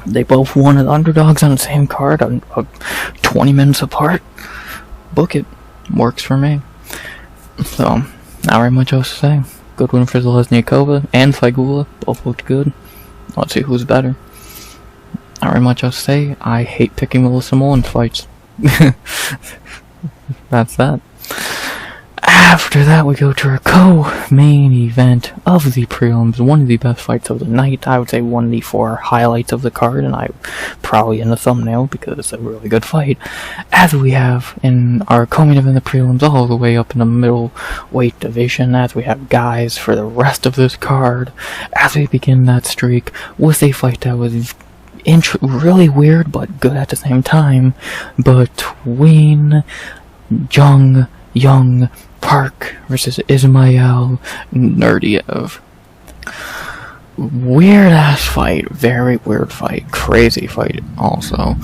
They both won as underdogs on the same card, 20 minutes apart. Book it. Works for me. So, not very much else to say. Good win for Zheleznyakova and Syguła. Both looked good. Let's see who's better. Not very much else to say. I hate picking Melissa Mullins fights. That's that. After that, we go to our co-main event of the prelims. One of the best fights of the night. I would say one of the 4 highlights of the card, and I probably in the thumbnail because it's a really good fight. As we have in our co-main event of the prelims, all the way up in the middleweight division, as we have guys for the rest of this card, as we begin that streak with a fight that was really weird but good at the same time, between Yong Park versus Ismail Naurdiev. Weird ass fight, very weird fight, crazy fight also.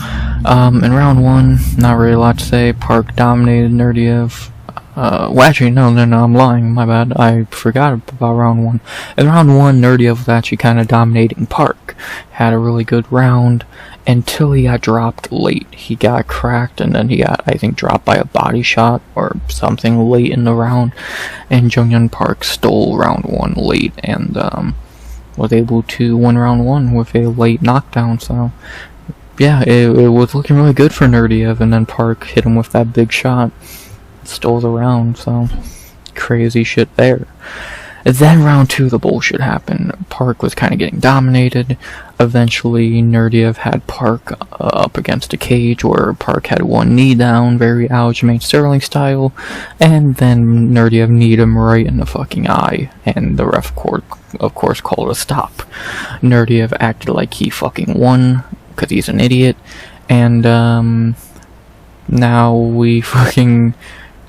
In round 1, not really a lot to say. Park dominated Naurdiev. Well, actually, no, I'm lying, my bad. I forgot about round 1. In round 1, Naurdiev was actually kind of dominating Park. Had a really good round until he got dropped late. He got cracked, and then he got, I think, dropped by a body shot or something late in the round. And Jonghyun Park stole round 1 late and was able to win round 1 with a late knockdown. So, yeah, it was looking really good for Naurdiev, and then Park hit him with that big shot. Stole the round, so crazy shit there. Then round 2, the bullshit happened. Park was kind of getting dominated. Eventually, Naurdiev had Park up against a cage where Park had one knee down, very Aljamain Sterling style, and then Naurdiev kneed him right in the fucking eye, and the ref of course called a stop. Naurdiev acted like he fucking won, because he's an idiot, and now we fucking...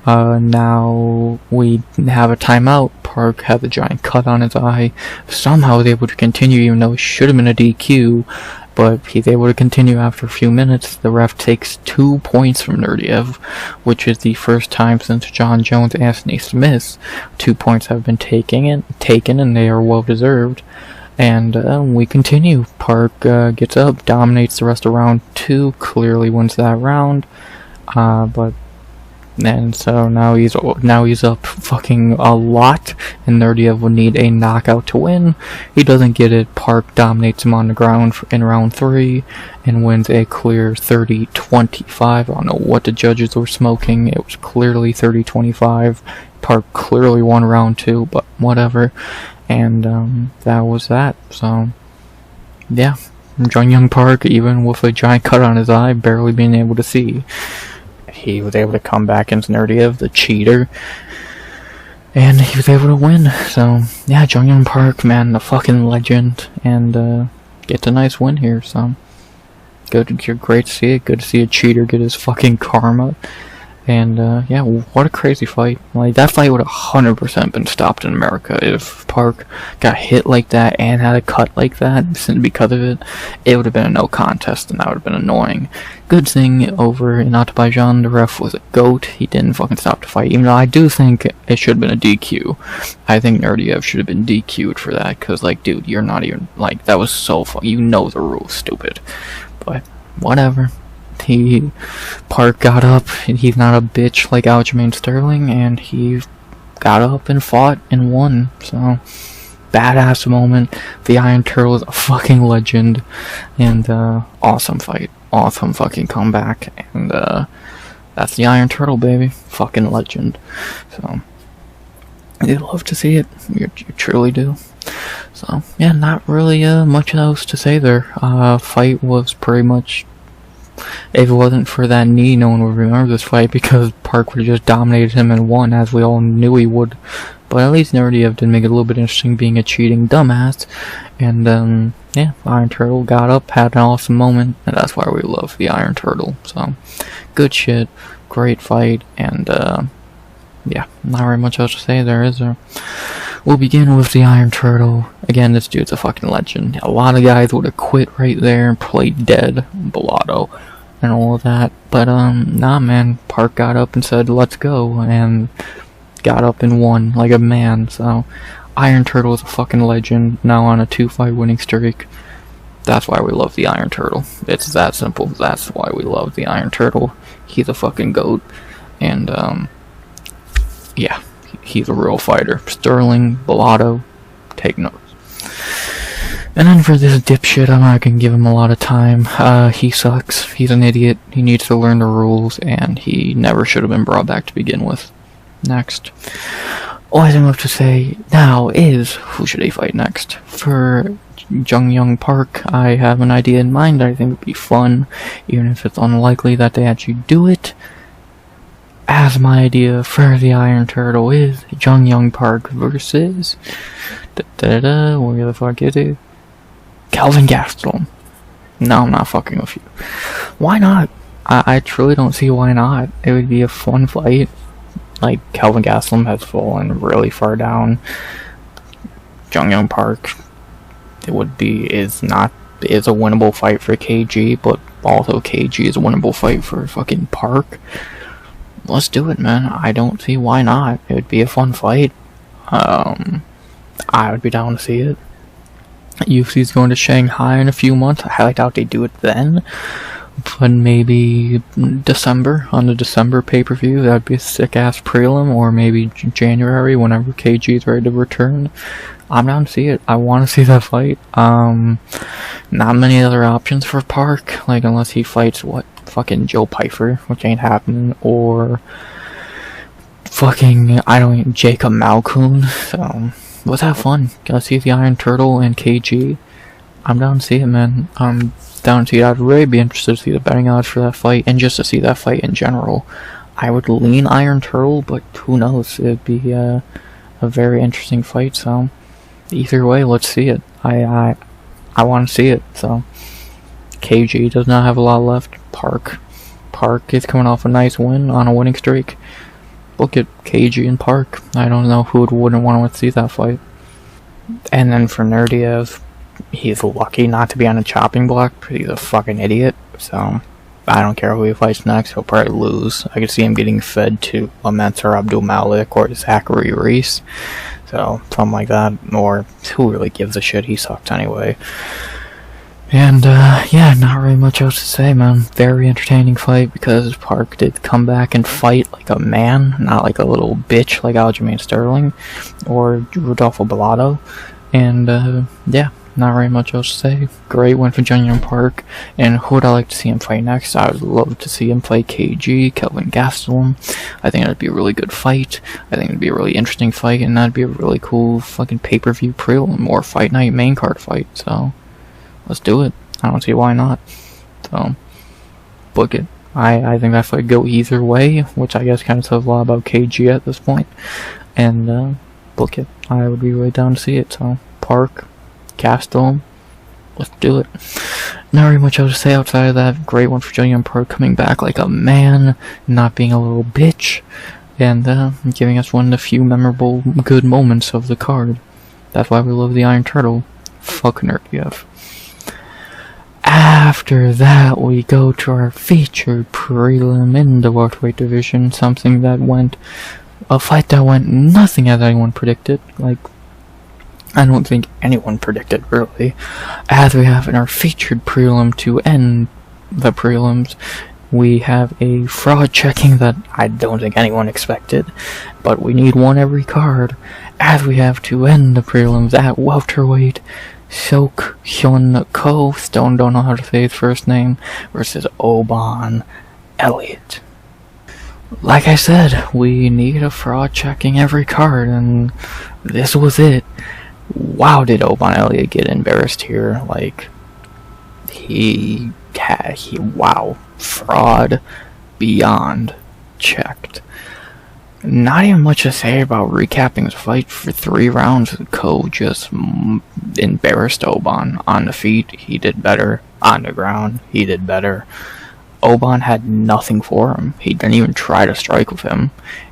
now we have a timeout. Park had a giant cut on his eye. Somehow was able to continue, even though it should have been a DQ. But he's able to continue after a few minutes. The ref takes 2 points from Naurdiev, which is the first time since John Jones and Anthony Smith 2 points have been taken, and they are well deserved. And we continue. Park gets up, dominates the rest of round 2, clearly wins that round. And so now he's up fucking a lot, and Naurdiev would need a knockout to win. He doesn't get it. Park dominates him on the ground in round 3 and wins a clear 30-25. I don't know what the judges were smoking. It was clearly 30-25. Park clearly won round 2, but whatever. And that was that. So yeah, Jonghyun Park, even with a giant cut on his eye, barely being able to see, he was able to come back against Naurdiev, the cheater, and he was able to win. So yeah, Jonghyun Park, man, the fucking legend, and gets a nice win here. So good, you're great to see it. Good to see a cheater get his fucking karma. And yeah, what a crazy fight. Like, that fight would have 100% been stopped in America if Park got hit like that and had a cut like that because of it. It would have been a no contest, and that would have been annoying. Good thing over in Azerbaijan, the ref was a goat. He didn't fucking stop the fight, even though I do think it should have been a DQ. I think Naurdiev should have been DQ'd for that, because, like, dude, you're not even, like, that was so fun. You know the rules, stupid. But whatever. Park got up, and he's not a bitch like Aljamain Sterling, and he got up and fought and won. So, badass moment. The Iron Turtle is a fucking legend, and awesome fight, awesome fucking comeback, and that's the Iron Turtle, baby, fucking legend. So, you love to see it, you truly do. So, yeah, not really much else to say there. Fight was pretty much, if it wasn't for that knee, no one would remember this fight, because Park would have just dominated him and won, as we all knew he would. But at least Naurdiev did make it a little bit interesting being a cheating dumbass. And, yeah, Iron Turtle got up, had an awesome moment, and that's why we love the Iron Turtle. So, good shit, great fight, and, yeah, not very much else to say there, is there? We'll begin with the Iron Turtle. Again, this dude's a fucking legend. A lot of guys would have quit right there and played dead, Bellotto, and all of that. But, nah, man, Park got up and said, let's go, and got up and won like a man. So, Iron Turtle is a fucking legend, now on a 2-fight winning streak. That's why we love the Iron Turtle. It's that simple. That's why we love the Iron Turtle. He's a fucking GOAT. And, yeah, he's a real fighter. Sterling, Bellotto, take notes. And then for this dipshit, I'm not gonna give him a lot of time. He sucks. He's an idiot. He needs to learn the rules, and he never should have been brought back to begin with. Next. All I have left to say now is, who should he fight next? For Jung Park, I have an idea in mind I think would be fun, even if it's unlikely that they actually do it. As my idea for the Iron Turtle is Jung Park versus where the fuck is it? Kelvin Gastelum. No, I'm not fucking with you. Why not? I truly don't see why not. It would be a fun fight. Like, Kelvin Gastelum has fallen really far down. Jung Park is a winnable fight for KG, but also KG is a winnable fight for fucking Park. Let's do it, man. I don't see why not. It would be a fun fight. I would be down to see it. UFC's going to Shanghai in a few months. I highly doubt they do it then. But maybe December, on the December pay-per-view. That would be a sick-ass prelim. Or maybe January, whenever KG is ready to return. I'm down to see it. I want to see that fight. Not many other options for Park. Like, unless he fights, fucking Joe Pyfer, which ain't happening, or fucking, Jacob Malkoon. So, let's have fun. Gotta see the Iron Turtle and KG. I'm down to see it, man. I'm down to see it. I'd really be interested to see the betting odds for that fight, and just to see that fight in general. I would lean Iron Turtle, but who knows? It'd be a very interesting fight, so either way, let's see it. I want to see it, so KG does not have a lot left. Park is coming off a nice win on a winning streak. Look at KG and Park. I don't know who wouldn't want to see that fight. And then for Naurdiev, he's lucky not to be on a chopping block, because he's a fucking idiot. So I don't care who he fights next, he'll probably lose. I could see him getting fed to Laments or Abdul Malik or Zachary Reese. So, something like that. Or, who really gives a shit? He sucks anyway. And, yeah, not really much else to say, man. Very entertaining fight, because Park did come back and fight like a man, not like a little bitch like Aljamain Sterling, or Rodolfo Bellotto. And, yeah, not very much else to say. Great win for Jung Park. And who would I like to see him fight next? I would love to see him fight KG, Kelvin Gastelum. I think that'd be a really good fight. I think it'd be a really interesting fight, and that'd be a really cool fucking pay-per-view prelim or fight night main card fight. So, let's do it. I don't see why not. So, book it. I think that fight go either way, which I guess kind of says a lot about KG at this point. And, book it. I would be really down to see it. So, Park, Gastelum, let's do it. Not very much else to say outside of that. Great one for Jung Park, coming back like a man, not being a little bitch, and giving us one of the few memorable good moments of the card. That's why we love the Iron Turtle. Fuck Naurdiev. After that, we go to our featured prelim in the welterweight division. A fight that went nothing as anyone predicted. Like, I don't think anyone predicted, really. As we have in our featured prelim to end the prelims, we have a fraud checking that I don't think anyone expected, but we need one every card. As we have to end the prelims at welterweight, Seok Hyeon Ko, don't know how to say his first name, versus Oban Elliott. Like I said, we need a fraud checking every card, and this was it. Wow, did Oban Elliott get embarrassed here? Like, wow, fraud beyond checked. not even much to say about recapping his fight. For 3 rounds, Ko just embarrassed Oban. On the feet, he did better. On the ground, he did better. Oban had nothing for him. He didn't even try to strike with him.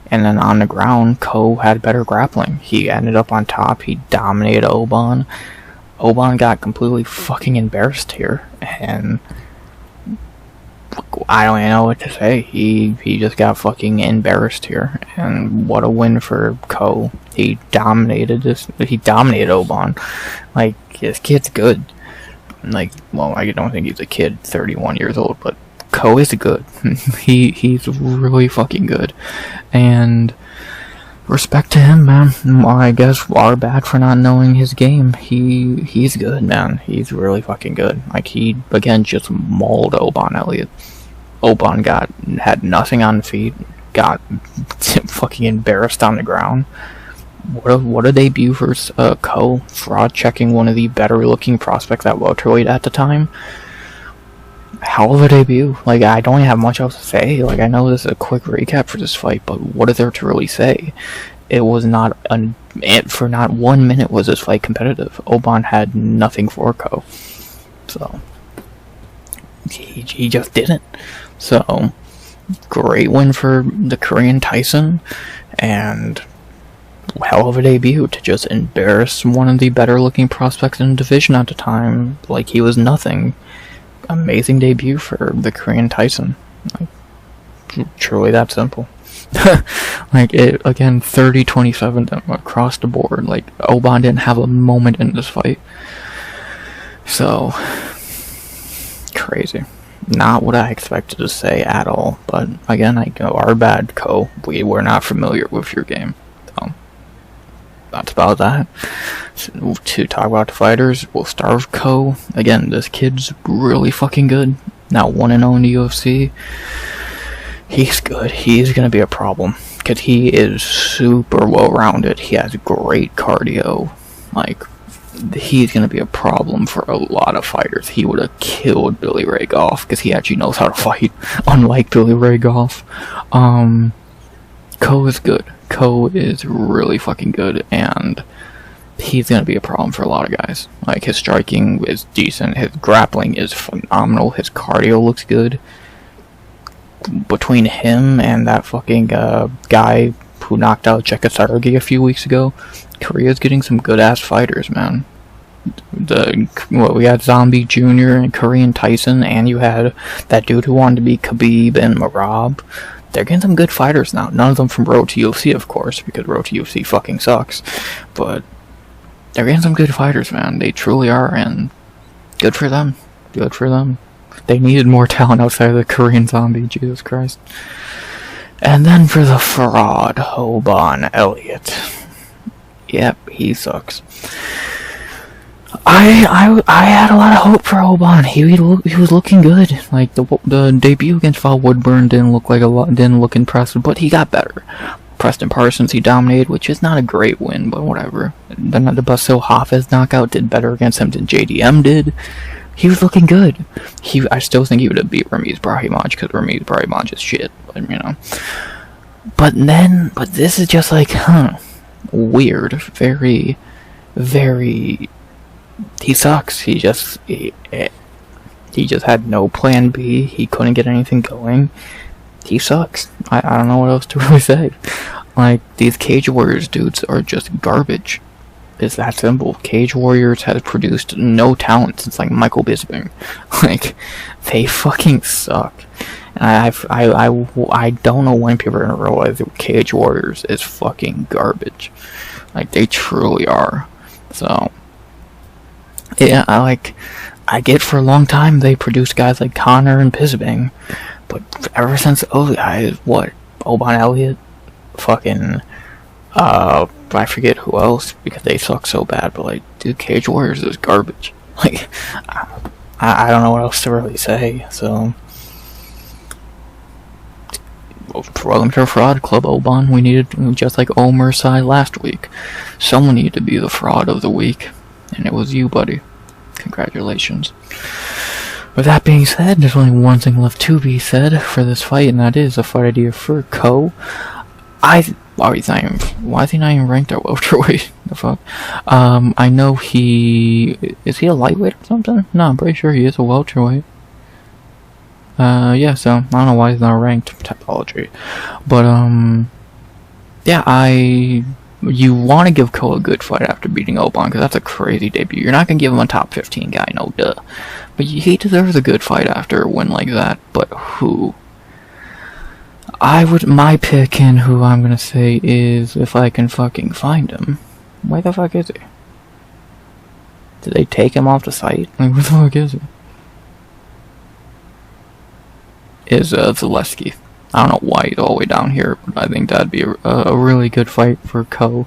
And then on the ground, Ko had better grappling. He ended up on top. He dominated Oban. Oban got completely fucking embarrassed here. And I don't even know what to say. He just got fucking embarrassed here. And what a win for Ko. He dominated Oban. Like, this kid's good. Like, well, I don't think he's a kid, 31 years old, but Ko is good. He's really fucking good. And respect to him, man. Well, I guess our bad for not knowing his game. He's good, man. He's really fucking good. Like, he, again, just mauled Oban Elliott. Oban had nothing on the feet, got fucking embarrassed on the ground. What a debut for Ko. Fraud checking one of the better looking prospects at welterweight at the time. Hell of a debut. Like, I don't even have much else to say. Like, I know this is a quick recap for this fight, but what is there to really say? It was not for not 1 minute was this fight competitive. Oban had nothing for Ko, so he just didn't. So great win for the Korean Tyson, and hell of a debut to just embarrass one of the better looking prospects in the division at the time. Like, he was nothing. Amazing debut for the Korean Tyson. Like, truly that simple. Like, it, again, 30-27 across the board. Like, Oban didn't have a moment in this fight. So, crazy. Not what I expected to say at all. But, again, our bad, Ko. We were not familiar with your game. So, that's about that. So, to talk about the fighters, we'll start with Ko. Again, this kid's really fucking good. Now 1-0 in the UFC. He's good. He's gonna be a problem because he is super well-rounded. He has great cardio. Like, he's gonna be a problem for a lot of fighters. He would have killed Billy Ray Goff because he actually knows how to fight, unlike Billy Ray Goff. Ko is good. Ko is really fucking good, and he's gonna be a problem for a lot of guys. Like, his striking is decent, his grappling is phenomenal, his cardio looks good. Between him and that fucking guy who knocked out Czechoslovakia a few weeks ago, Korea's getting some good ass fighters, man. We had Zombie Jr. and Korean Tyson, and you had that dude who wanted to be Khabib and Marab. They're getting some good fighters now. None of them from Road to UFC, of course, because Road to UFC fucking sucks. But they're getting some good fighters, man. They truly are, and good for them. Good for them. They needed more talent outside of the Korean Zombie, Jesus Christ. And then for the fraud, Oban Elliott. Yep, he sucks. I had a lot of hope for Oban. He was looking good. Like, the debut against Val Woodburn didn't look impressive, but he got better. Preston Parsons, he dominated, which is not a great win, but whatever. Then the Basil Hafez knockout did better against him than JDM did. He was looking good. I still think he would have beat Ramiz Brahimaj, because Ramiz Brahimaj is shit, but, you know. But this is just like, weird. Very, very... He sucks. He just had no plan B. He couldn't get anything going. He sucks. I don't know what else to really say. Like, these Cage Warriors dudes are just garbage. It's that simple. Cage Warriors has produced no talent since, like, Michael Bisping. Like, they fucking suck. And I don't know when people are gonna realize that Cage Warriors is fucking garbage. Like, they truly are. So, yeah, I get for a long time they produced guys like Connor and Bisping, but ever since those guys, Oban Elliott, fucking, I forget who else, because they suck so bad, but, like, dude, Cage Warriors is garbage. Like, I don't know what else to really say, so... Welcome to our fraud club, Oban. We needed, just like Omer Sy last week, someone needed to be the fraud of the week, and it was you, buddy. Congratulations. With that being said, there's only one thing left to be said for this fight, and that is a fight idea for Ko. why is he not even ranked at welterweight? The fuck? I know is he a lightweight or something? No, I'm pretty sure he is a welterweight. Yeah, so I don't know why he's not ranked. Typology. But, yeah, you want to give Ko a good fight after beating Oban, because that's a crazy debut. You're not going to give him a top 15 guy, no duh. But he deserves a good fight after a win like that. But who? My pick, and who I'm going to say is, if I can fucking find him. Where the fuck is he? Did they take him off the site? Like, where the fuck is he? Is Zheleznyakova. I don't know why he's all the way down here, but I think that'd be a really good fight for Ko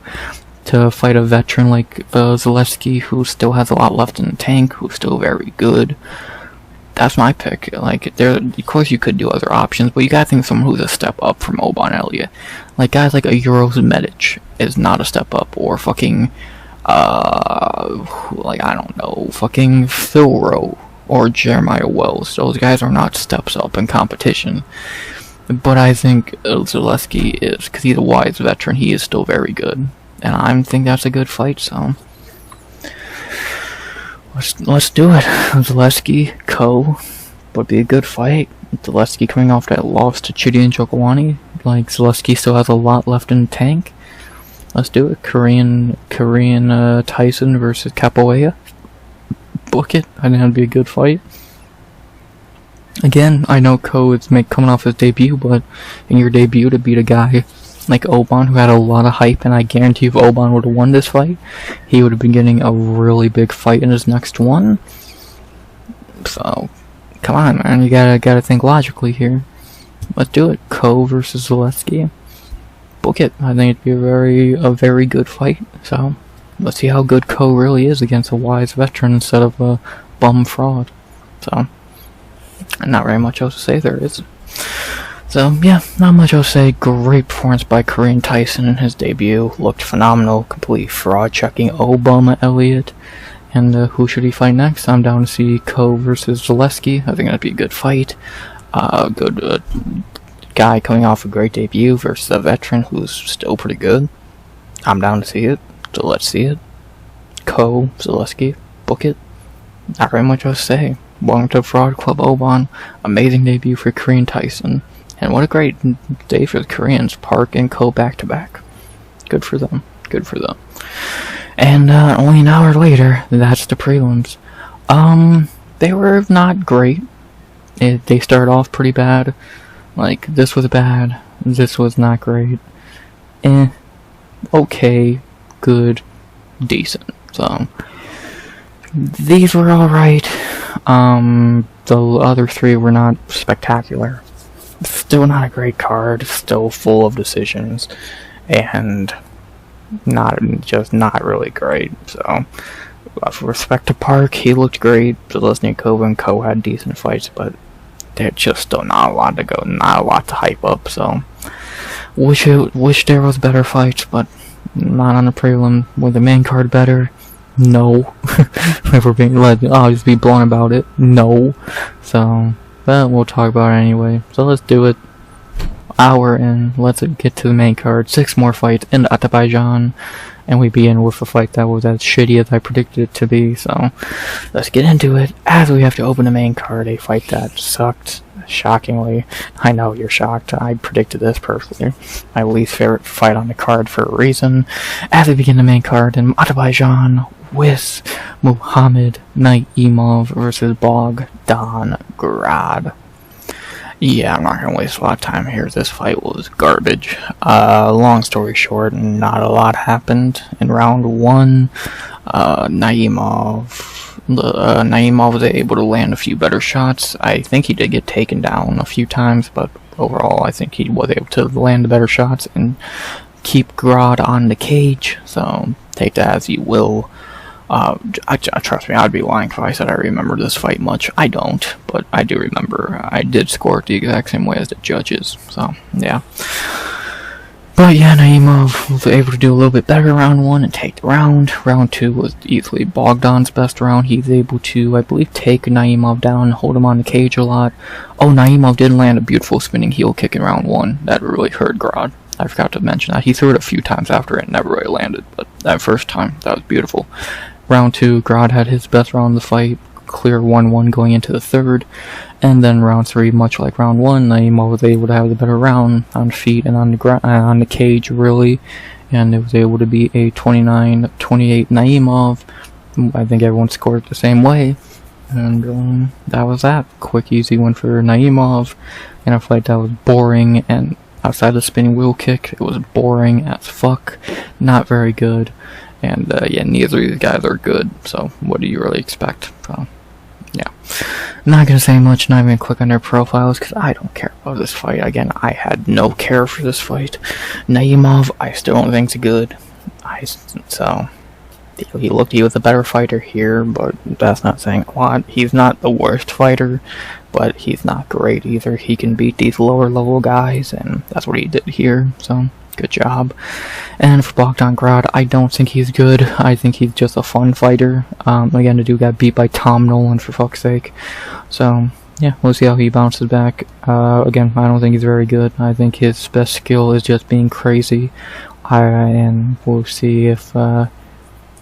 to fight a veteran like Zheleznyakova, who still has a lot left in the tank, who's still very good. That's my pick. Like, of course you could do other options, but you gotta think of someone who's a step up from Oban Elliott. Like, guys like a Euros Medic is not a step up, or fucking, like, I don't know, fucking Philro or Jeremiah Wells. Those guys are not steps up in competition. But I think Zheleznyakova is, because he's a wise veteran, he is still very good. And I think that's a good fight, so let's do it. Zheleznyakova, Ko would be a good fight. Zheleznyakova coming off that loss to Chidi and Jokwani. Like, Zheleznyakova still has a lot left in the tank. Let's do it. Korean Tyson versus Capoeira. Book it. I think that'd be a good fight. Again, I know Ko is coming off his debut, but in your debut to beat a guy like Oban, who had a lot of hype, and I guarantee if Oban would have won this fight, he would have been getting a really big fight in his next one. So, come on, man, you gotta think logically here. Let's do it. Ko versus Zheleznyakova. Book it. I think it'd be a very good fight. So, let's see how good Ko really is against a wise veteran instead of a bum fraud. So, not very much else to say there is. So, yeah, not much else to say. Great performance by Korean Tyson in his debut. Looked phenomenal. Complete fraud checking Obama Elliott. And who should he fight next? I'm down to see Ko versus Zheleznyakova. I think that'd be a good fight. Good guy coming off a great debut versus a veteran who's still pretty good. I'm down to see it. So let's see it. Ko, Zheleznyakova, book it. Not very much else to say. Welcome to Fraud Club Oban. Amazing debut for Korean Tyson. And what a great day for the Koreans. Park and Ko back to back. Good for them. Good for them. And only an hour later, that's the prelims. They were not great. They started off pretty bad. Like, this was bad. This was not great. Okay. Good. Decent. So, these were alright. The other three were not spectacular. Still not a great card. Still full of decisions. And not really great. So, with respect to Park, he looked great. Zheleznyakova and Ko had decent fights, but they're just still not a lot to go, not a lot to hype up. So, wish there was better fights, but not on the prelim. Was the main card better? No. If we're being I'll just be blunt about it. No. So, but we'll talk about it anyway. So let's do it. Hour in, let's get to the main card. 6 more fights in Azerbaijan, and we begin with a fight that was as shitty as I predicted it to be. So let's get into it, as we have to open the main card. A fight that sucked, shockingly. I know you're shocked. I predicted this perfectly. My least favorite fight on the card for a reason. As we begin the main card in Azerbaijan with Mohammed Naimov versus Bogdan Grad. Yeah, I'm not going to waste a lot of time here. This fight was garbage. Long story short, not a lot happened in round 1. Naimov was able to land a few better shots. I think he did get taken down a few times, but overall I think he was able to land the better shots and keep Grad on the cage. So, take that as you will. Trust me, I'd be lying if I said I remember this fight much. I don't, but I do remember. I did score it the exact same way as the judges, so, yeah. But yeah, Naimov was able to do a little bit better in round 1 and take the round. Round 2 was easily Bogdan's best round. He was able to, I believe, take Naimov down, hold him on the cage a lot. Oh, Naimov did land a beautiful spinning heel kick in round 1. That really hurt Grad. I forgot to mention that. He threw it a few times after it and never really landed, but that first time, that was beautiful. Round 2, Grad had his best round of the fight, clear 1-1 going into the third, and then round 3, much like round 1, Naimov was able to have the better round on feet and on the cage, really, and it was able to be a 29-28 Naimov. I think everyone scored the same way, and that was that. Quick, easy win for Naimov in a fight that was boring, and outside the spinning wheel kick, it was boring as fuck, not very good, and yeah, neither of these guys are good, so what do you really expect? So, yeah. Not gonna say much, not even click on their profiles, because I don't care about this fight. Again, I had no care for this fight. Naimov, I still don't think's good. So, he was a better fighter here, but that's not saying a lot. He's not the worst fighter, but he's not great either. He can beat these lower level guys, and that's what he did here, so good job. And for Bogdan Grad, I don't think he's good. I think he's just a fun fighter. Again, the dude got beat by Tom Nolan, for fuck's sake. So, yeah, we'll see how he bounces back. Again, I don't think he's very good. I think his best skill is just being crazy. And we'll see if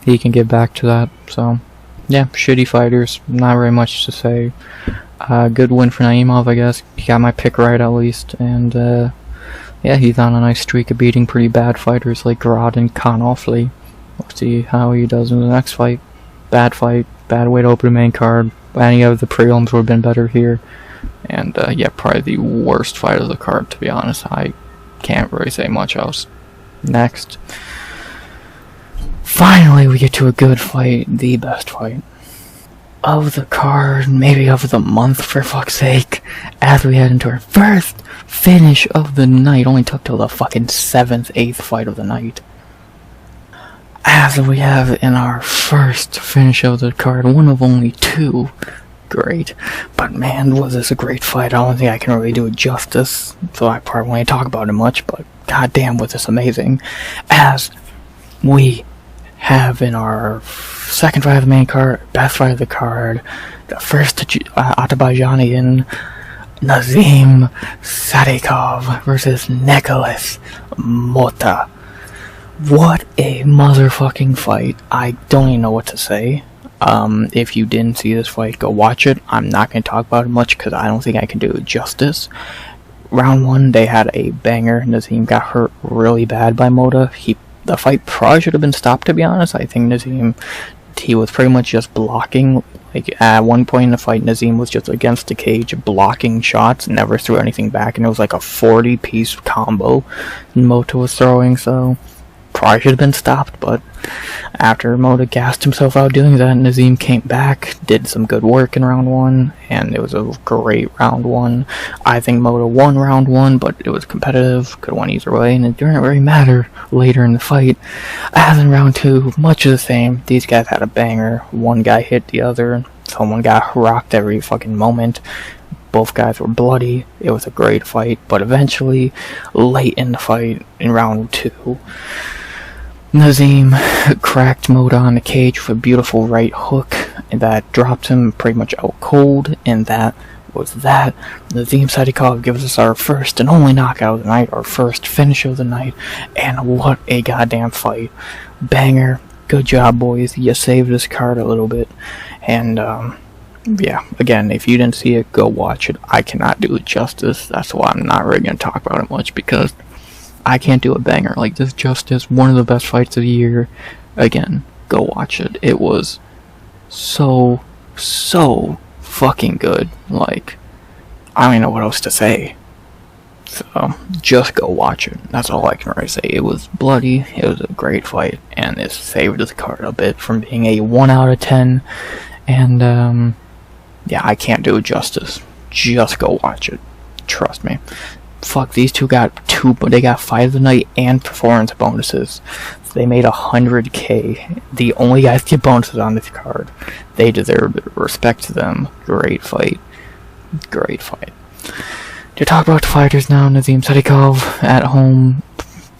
he can get back to that. So, yeah, shitty fighters. Not very much to say. Good win for Naimov, I guess. He got my pick right, at least. And, yeah, he's on a nice streak of beating pretty bad fighters like Grad and Konofli. We'll see how he does in the next fight. Bad fight, bad way to open the main card. Any of the prelims would have been better here. And, yeah, probably the worst fight of the card, to be honest. I can't really say much else. Next. Finally, we get to a good fight. The best fight of the card, maybe of the month, for fuck's sake, as we head into our first finish of the night. Only took till the fucking 7th, 8th fight of the night. As we have in our first finish of the card, one of only 2. Great. But man, was this a great fight. I don't think I can really do it justice, so I probably won't talk about it much, but goddamn was this amazing. As we have in our second fight of the main card, best fight of the card, the first Azerbaijan Nazim Sadykhov versus Nikolas Motta. What a motherfucking fight. I don't even know what to say. If you didn't see this fight, go watch it. I'm not going to talk about it much because I don't think I can do it justice. Round 1, they had a banger. Nazim got hurt really bad by Motta. The fight probably should have been stopped, to be honest. I think Nazim, he was pretty much just blocking. Like, at one point in the fight, Nazim was just against the cage, blocking shots, never threw anything back, and it was like a 40-piece combo Motta was throwing, so probably should have been stopped, but after Motta gassed himself out doing that, Nazim came back, did some good work in round 1, and it was a great round 1. I think Motta won round 1, but it was competitive, could have won either way, and it didn't really matter later in the fight. As in round 2, much of the same. These guys had a banger. One guy hit the other, someone got rocked every fucking moment. Both guys were bloody. It was a great fight, but eventually, late in the fight, in round 2, Nazim cracked Motta on the cage with a beautiful right hook, and that dropped him pretty much out cold, and that was that. Nazim Sadykhov gives us our first and only knockout of the night, our first finish of the night, and what a goddamn fight. Banger. Good job, boys. You saved this card a little bit, and, yeah, again, if you didn't see it, go watch it. I cannot do it justice. That's why I'm not really going to talk about it much, because I can't do a banger like this justice. One of the best fights of the year. Again, go watch it. It was so fucking good. Like, I don't even know what else to say. So, just go watch it. That's all I can really say. It was bloody, it was a great fight, and it saved this card a bit from being a 1 out of 10. And, yeah, I can't do it justice. Just go watch it. Trust me. Fuck, these two got they got fight of the night and performance bonuses. So they made 100K. The only guys get bonuses on this card. They deserve it. Respect to them. Great fight. Great fight. To talk about the fighters now, Nazim Sadykhov at home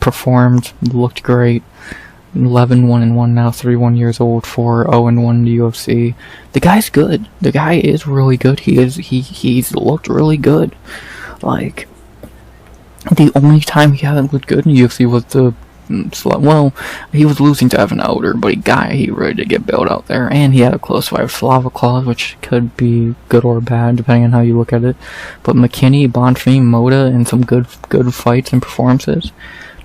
performed, looked great. 11-1-1 now, 31 years old, 4-0-1 in the UFC. The guy's good. The guy is really good. He's looked really good. Like, The only time he hasn't looked good in UFC was well, he was losing to Evan Elder, but he really did get bailed out there, and he had a close fight with Slavikov, which could be good or bad, depending on how you look at it. But McKinney, Bonfim, Motta, and some good fights and performances.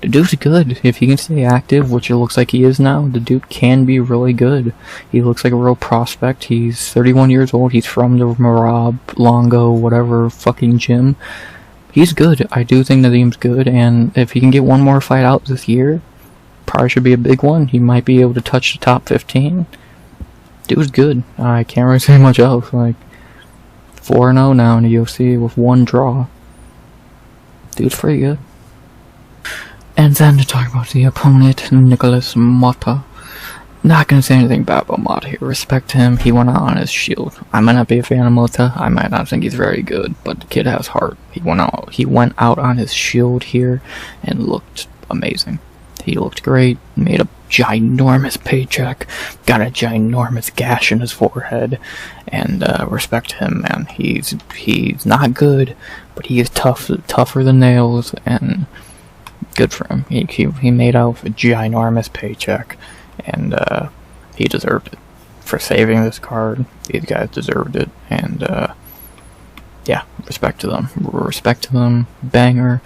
The dude's good. If he can stay active, which it looks like he is now, the dude can be really good. He looks like a real prospect. He's 31 years old. He's from the Marab, Longo, whatever fucking gym. He's good. I do think Nazim's good, and if he can get one more fight out this year, probably should be a big one. He might be able to touch the top 15. Dude's good. I can't really say much else. Like, 4-0 now in the UFC with 1 draw. Dude's pretty good. And then to talk about the opponent, Nikolas Motta. Not gonna say anything bad about Motta here. Respect him. He went out on his shield. I might not be a fan of Motta. I might not think he's very good, but the kid has heart. He went out on his shield here and looked amazing. He looked great. Made a ginormous paycheck. Got a ginormous gash in his forehead. And respect him, man. He's not good, but he is tougher than nails, and good for him. He made out a ginormous paycheck. And he deserved it for saving this card. These guys deserved it, and yeah, respect to them. Respect to them. Banger.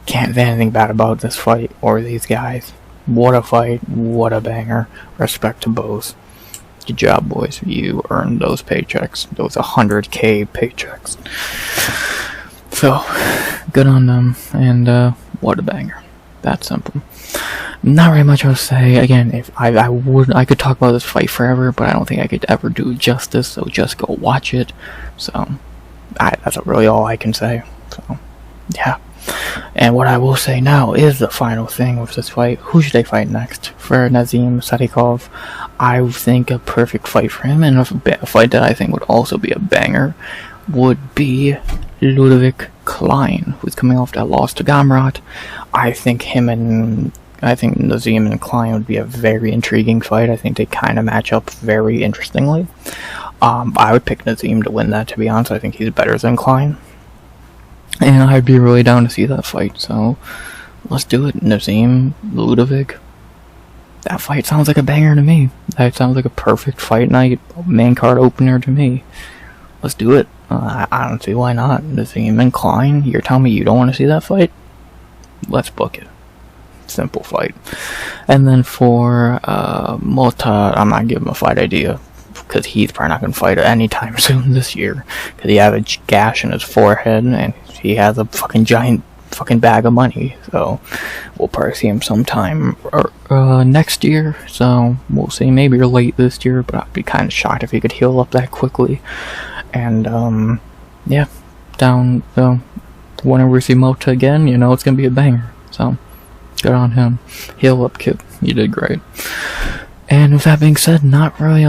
Can't say anything bad about this fight or these guys. What a fight! What a banger! Respect to both. Good job, boys. You earned those paychecks. Those 100K paychecks. So good on them, and what a banger. That simple. Not very much else to say. Again, if I could talk about this fight forever, but I don't think I could ever do it justice, so just go watch it. So, that's really all I can say. So, yeah. And what I will say now is the final thing with this fight. Who should they fight next? For Nazim, Sadykhov, I think a perfect fight for him, and a fight that I think would also be a banger, would be Ludwig Klein, who's coming off that loss to Gamrot. I think Nazim and Klein would be a very intriguing fight. I think they kind of match up very interestingly. I would pick Nazim to win that, to be honest. I think he's better than Klein. And I'd be really down to see that fight, so let's do it. Nazim, Ludwig. That fight sounds like a banger to me. That sounds like a perfect fight night, main card opener to me. Let's do it. I don't see why not. Nazim and Klein, you're telling me you don't want to see that fight? Let's book it. Simple fight. And then for Motta, I'm not giving him a fight idea, because he's probably not going to fight anytime soon this year, because he has a gash in his forehead, and he has a fucking giant fucking bag of money, so we'll probably see him sometime next year, so we'll see. Maybe late this year, but I'd be kind of shocked if he could heal up that quickly. And yeah, whenever we see Motta again, you know it's gonna be a banger, so good on him. Heal up, kid. You did great. And with that being said, not really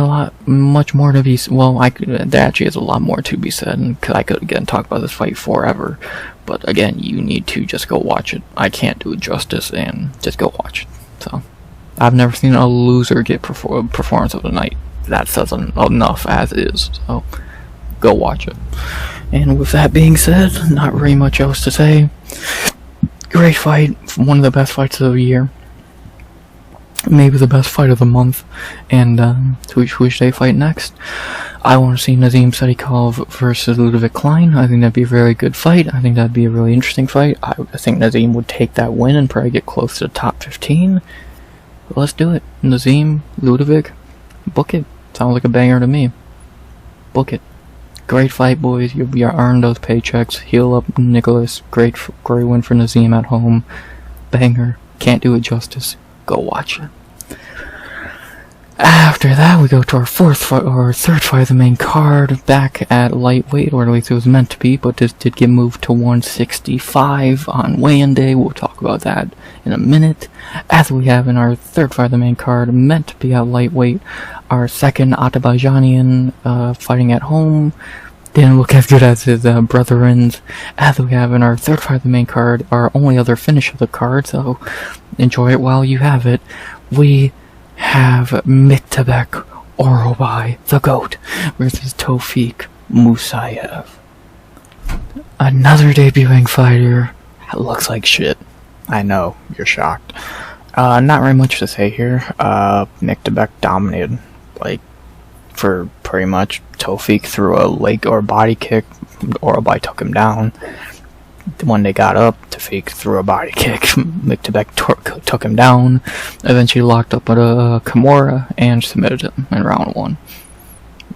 much more to be, well, there actually is a lot more to be said, because I could again talk about this fight forever, but again, you need to just go watch it. I can't do it justice, and just go watch it. So, I've never seen a loser get performance of the night. That says enough as is, so go watch it. And with that being said, not really much else to say. Great fight, one of the best fights of the year. Maybe the best fight of the month. And who should they fight next? I want to see Nazim Sadykhov versus Ludwig Klein. I think that'd be a very good fight. I think that'd be a really interesting fight. I think Nazim would take that win and probably get close to the top 15. But let's do it. Nazim, Ludwig, book it. Sounds like a banger to me. Book it. Great fight, boys. You earned those paychecks. Heal up, Nikolas. Great win for Nazim at home. Banger. Can't do it justice. Go watch it. After that, we go to our third fight of the main card, back at lightweight, or at least it was meant to be, but this did get moved to 165 on weigh-in day. We'll talk about that in a minute. As we have in our third fight of the main card, meant to be at lightweight, our second Azerbaijan fighting at home. Didn't look as good as his brethrens. As we have in our third fight of the main card, our only other finish of the card, so enjoy it while you have it. We have Myktybek Orolbai, the GOAT, versus Tofik Musayev. Another debuting fighter, It looks like shit. I know, you're shocked. Not very much to say here. Myktybek dominated, like, for pretty much. Tofik threw a leg or body kick. Orolbai took him down. When they got up, Tofik threw a body kick. Myktybek took him down. Eventually locked up with a Kimura and submitted him in round 1.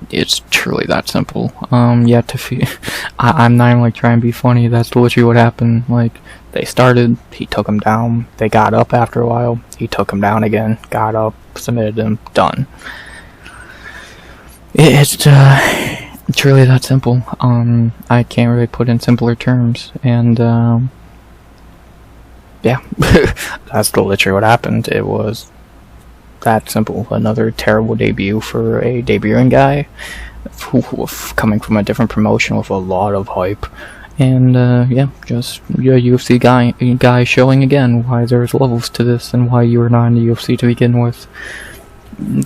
It's truly that simple. Yeah, Tofik. I'm not even like trying to be funny. That's literally what happened. Like, they started, he took him down. They got up after a while. He took him down again. Got up, submitted him. Done. It's truly that simple. I can't really put in simpler terms. And yeah, that's literally what happened. It was that simple. Another terrible debut for a debuting guy, coming from a different promotion with a lot of hype. And yeah, just your UFC guy showing again why there's levels to this and why you were not in the UFC to begin with.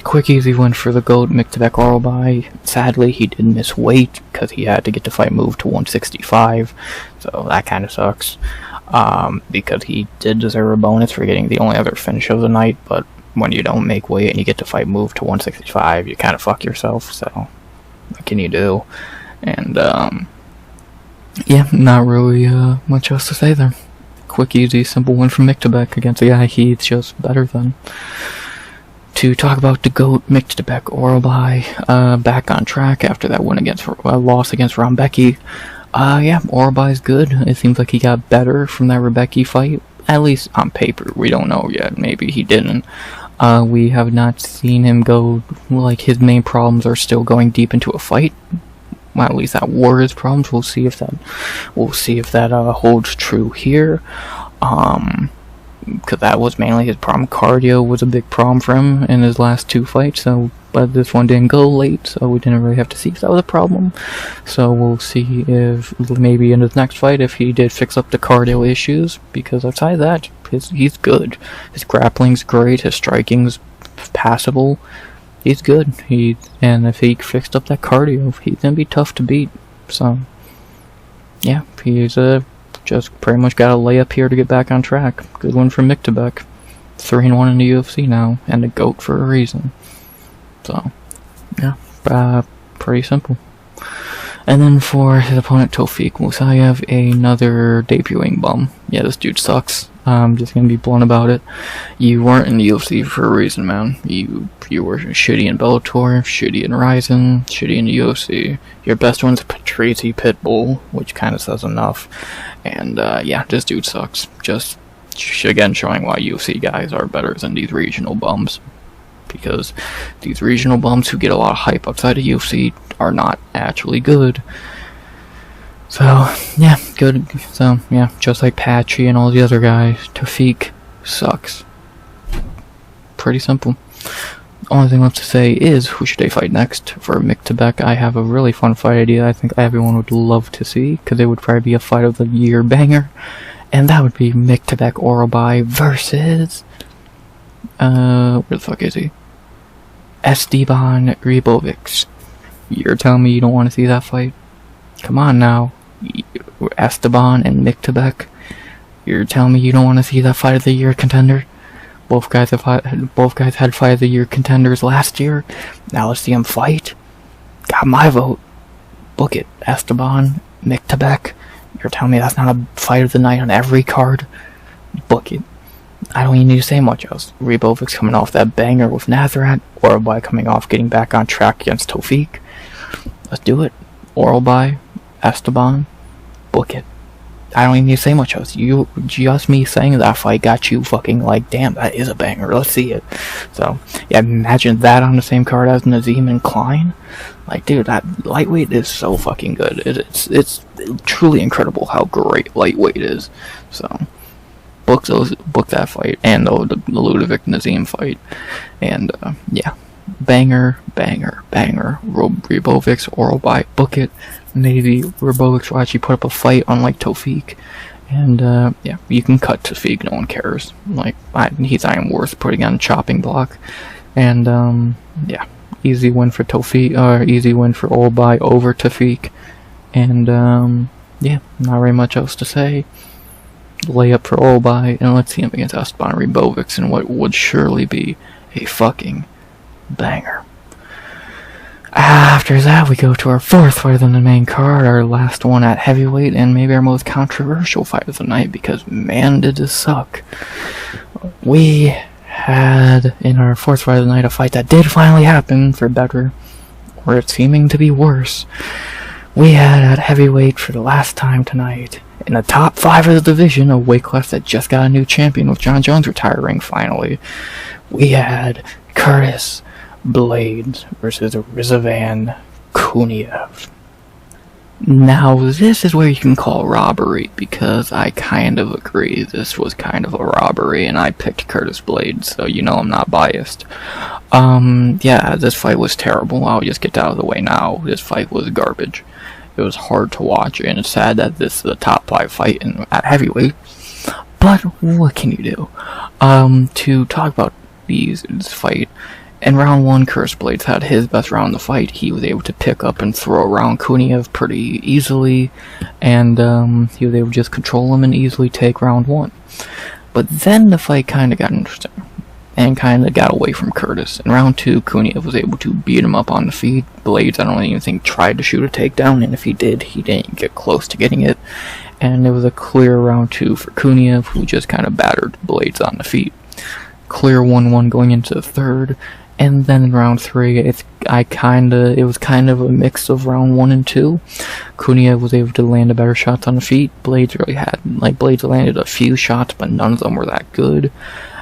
Quick, easy win for the GOAT, Myktybek Orolbai. Sadly, he did miss weight because he had to get the fight moved to 165, so that kind of sucks. Because he did deserve a bonus for getting the only other finish of the night, but when you don't make weight and you get the fight moved to 165, you kind of fuck yourself, so what can you do? And, yeah, not really much else to say there. Quick, easy, simple win from Myktybek against a guy he's just better than. To talk about the GOAT, Myktybek Orolbai, back on track after that win against loss against Rebecki. Yeah, Orolbai's good. It seems like he got better from that Rebecki fight. At least on paper, we don't know yet. Maybe he didn't. We have not seen him go, like, his main problems are still going deep into a fight. Well, at least that were his problems. We'll see if that holds true here. Because that was mainly his problem. Cardio was a big problem for him in his last 2 fights, but this one didn't go late, so we didn't really have to see if that was a problem. So we'll see if maybe in his next fight if he did fix up the cardio issues, because outside that, he's good. His grappling's great, his striking's passable. He's good. And if he fixed up that cardio, he's gonna be tough to beat. So yeah, he's just pretty much got a layup here to get back on track. Good one for Myktybek. 3-1 in the UFC now, and a GOAT for a reason. So, yeah, pretty simple. And then for his opponent, Tofik Musayev, another debuting bum. Yeah, this dude sucks. I'm just gonna be blunt about it. You weren't in the UFC for a reason, man. You were shitty in Bellator, shitty in Ryzen, shitty in the UFC. Your best one's Patrice Pitbull, which kind of says enough. And yeah, this dude sucks. Just again showing why UFC guys are better than these regional bums. Because these regional bums who get a lot of hype outside of UFC are not actually good. So, yeah, good. So, yeah, just like Patchy and all the other guys, Tofik sucks. Pretty simple. Only thing left to say is, who should they fight next? For Myktybek, I have a really fun fight idea I think everyone would love to see, because it would probably be a fight of the year banger. And that would be Myktybek Orolbai versus... where the fuck is he? Esteban Ribovics. You're telling me you don't want to see that fight? Come on now. Esteban and Myktybek. You're telling me you don't want to see that fight of the year contender? Both guys had fight of the year contenders last year. Now let's see them fight. Got my vote. Book it, Esteban, Myktybek. You're telling me that's not a fight of the night on every card? Book it. I don't even need to say much else. Ribovics coming off that banger with Nazim, Orolbai coming off getting back on track against Tofik. Let's do it. Orolbai, Esteban, book it. I don't even need to say much else. Just me saying that fight got you fucking like, damn, that is a banger. Let's see it. So, yeah, imagine that on the same card as Nazim and Klein. Like, dude, that lightweight is so fucking good. It's truly incredible how great lightweight is. So, book that fight and the Ludovic Nazim fight. And, yeah. Banger. Ribovics, Orolbai, book it. Maybe Ribovics will actually put up a fight unlike Tofik. And, yeah, you can cut Tofik, no one cares. Like, he's not even worth putting on chopping block. And, yeah, easy win for Tofik, easy win for Orolbai over Tofik. And, yeah, not very much else to say. layup for Orolbai, and let's see him against Usman Ribovics in what would surely be a fucking banger. After that, we go to our fourth fight on the main card, our last one at heavyweight, and maybe our most controversial fight of the night, because man did this suck. We had, in our fourth fight of the night, a fight that did finally happen, for better, or it's seeming to be worse. We had at heavyweight for the last time tonight, in the top 5 of the division, a weight class that just got a new champion with John Jones retiring finally. We had Curtis Blades versus Rizvan Kuniev. Now, this is where you can call robbery, because I kind of agree this was kind of a robbery, and I picked Curtis Blades, so you know I'm not biased. Yeah, this fight was terrible. I'll just get that out of the way now. This fight was garbage. It was hard to watch, and it's sad that this is a top 5 fight at heavyweight, but what can you do? To talk about this fight, in round 1, Curtis Blades had his best round of the fight. He was able to pick up and throw around Kuniev pretty easily, and he was able to just control him and easily take round 1. But then the fight kind of got interesting, and kind of got away from Curtis. In round 2, Kuniev was able to beat him up on the feet. Blades, I don't even think, tried to shoot a takedown, and if he did, he didn't get close to getting it. And it was a clear round 2 for Kuniev, who just kind of battered Blades on the feet. Clear 1-1 going into the third. And then in round 3, it was kind of a mix of round 1 and 2. Kuniev was able to land a better shots on the feet. Blades landed a few shots, but none of them were that good.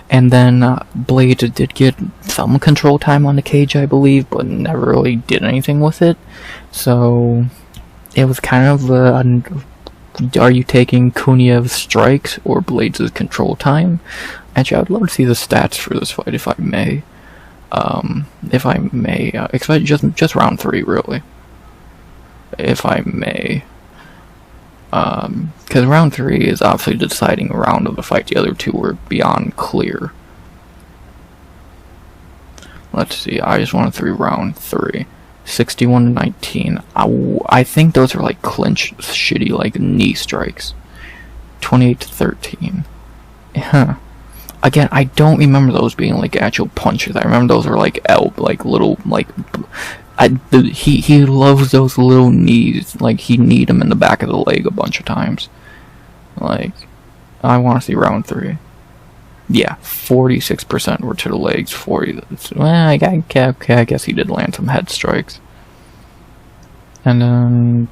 And then Blades did get some control time on the cage, I believe, but never really did anything with it. So it was kind of are you taking Kuniev's strikes or Blades' control time? Actually, I would love to see the stats for this fight, if I may. Expect just round 3, really. If I may. Because round 3 is obviously the deciding round of the fight. The other 2 were beyond clear. Let's see, I just wanted round 3. 61-19. I think those are like clinch, shitty, like knee strikes. 28-13. Huh. Again, I don't remember those being like actual punches. I remember those were like little, like, he loves those little knees. Like, he kneed him in the back of the leg a bunch of times. Like, I want to see round 3. Yeah, 46% were to the legs, 40. Well, okay, I guess he did land some head strikes. And then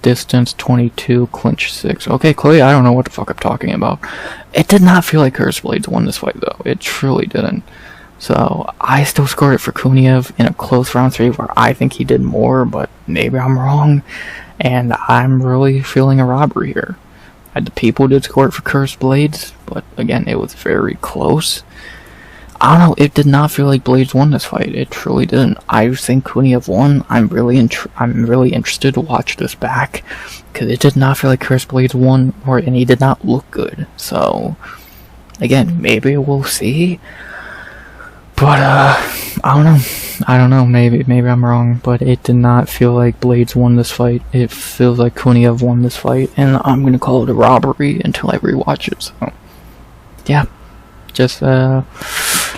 distance 22, clinch 6. Okay, Klaudia, I don't know what the fuck I'm talking about. It did not feel like Curtis Blades won this fight, though. It truly didn't. So, I still scored it for Kuniev in a close round 3 where I think he did more, but maybe I'm wrong. And I'm really feeling a robbery here. The people did score it for Curtis Blades, but again, it was very close. I don't know, it did not feel like Blades won this fight. It truly didn't. I think Kuniev won. I'm really interested to watch this back, because it did not feel like Curtis Blades won, and he did not look good. So, again, maybe we'll see. But, I don't know, maybe I'm wrong, but it did not feel like Blades won this fight. It feels like Kuniev won this fight, and I'm gonna call it a robbery until I rewatch it, so, yeah. Just,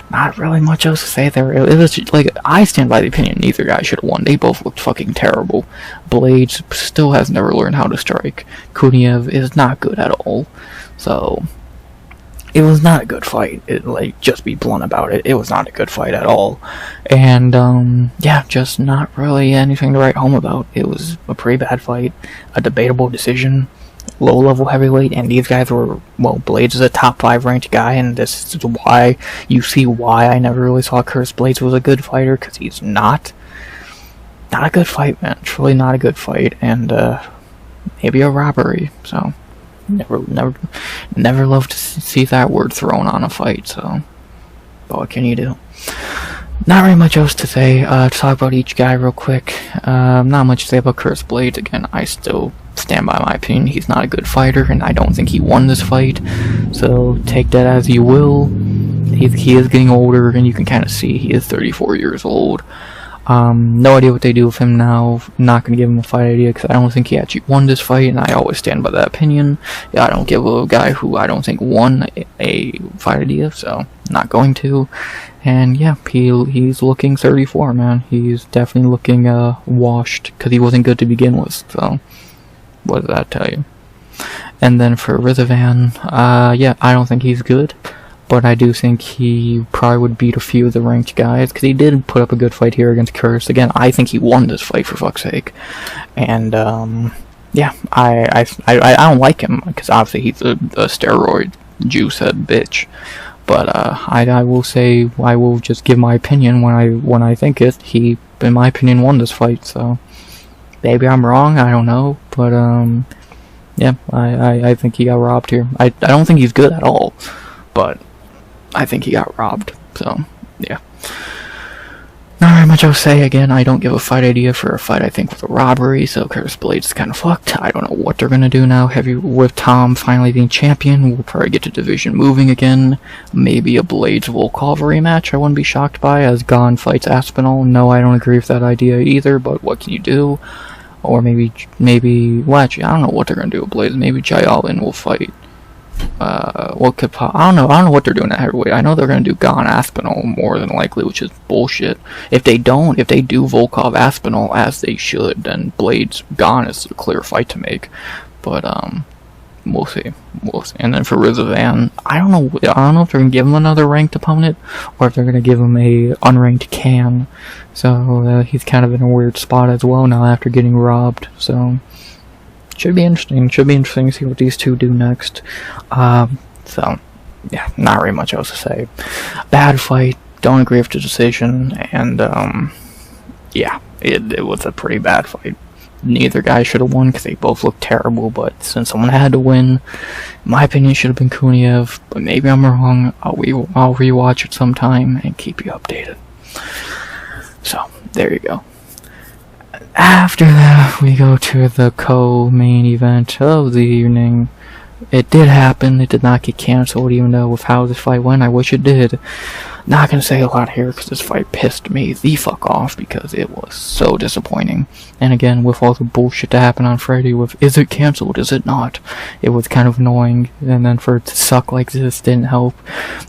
not really much else to say there. It was just, like, I stand by the opinion neither guy should have won. They both looked fucking terrible. Blades still has never learned how to strike. Kuniev is not good at all. So, it was not a good fight. Just be blunt about it. It was not a good fight at all. And, yeah, just not really anything to write home about. It was a pretty bad fight. A debatable decision. Low-level heavyweight, and these guys were, well, Blades is a top 5 ranked guy, and this is why, you see why I never really saw Curtis Blades was a good fighter, because he's not a good fight, man, truly not a good fight, and, maybe a robbery, so, never love to see that word thrown on a fight, so, but what can you do? Not really much else to say. To talk about each guy real quick. Not much to say about Curtis Blades. Again, I still stand by my opinion. He's not a good fighter, and I don't think he won this fight. So take that as you will. He is getting older, and you can kind of see he is 34 years old. No idea what they do with him now. Not gonna give him a fight idea because I don't think he actually won this fight, and I always stand by that opinion. Yeah, I don't give a guy who I don't think won a fight idea, so not going to. And yeah, he's looking 34, man. He's definitely looking washed because he wasn't good to begin with. So what does that tell you? And then for Rizvan, yeah, I don't think he's good. But I do think he probably would beat a few of the ranked guys, because he did put up a good fight here against Kurz. Again, I think he won this fight, for fuck's sake. And, yeah, I don't like him, because obviously he's a steroid juice-head bitch. But, I will say, I will just give my opinion when I think it. He, in my opinion, won this fight, so maybe I'm wrong, I don't know. But, yeah, I think he got robbed here. I don't think he's good at all, but I think he got robbed, so, yeah. Not very much I'll say. Again, I don't give a fight idea for a fight I think with a robbery, so Curtis Blades is kind of fucked. I don't know what they're gonna do now. With Tom finally being champion, we'll probably get to division moving again. Maybe a Blades-Volkov rematch I wouldn't be shocked by, as Gon fights Aspinall. No, I don't agree with that idea either, but what can you do? Or maybe, well actually, I don't know what they're gonna do with Blades. Maybe Jayalin will fight. I don't know what they're doing at heavyweight. I know they're gonna do Gon Aspinall more than likely, which is bullshit. If they do Volkov Aspinall as they should, then Blades Gon is a clear fight to make. But we'll see. And then for Rizvan, I don't know if they're gonna give him another ranked opponent or if they're gonna give him a unranked can. So he's kind of in a weird spot as well now after getting robbed. So should be interesting. Should be interesting to see what these two do next. So, yeah, not very much else to say. Bad fight. Don't agree with the decision. And, yeah, it was a pretty bad fight. Neither guy should have won because they both looked terrible. But since someone had to win, in my opinion, it should have been Kuniev. But maybe I'm wrong. I'll rewatch it sometime and keep you updated. So, there you go. After that, we go to the co-main event of the evening. It did happen. It did not get cancelled, even though with how this fight went, I wish it did. Not gonna say a lot here, because this fight pissed me the fuck off, because it was so disappointing. And again, with all the bullshit that happened on Friday with, is it cancelled, is it not? It was kind of annoying, and then for it to suck like this didn't help.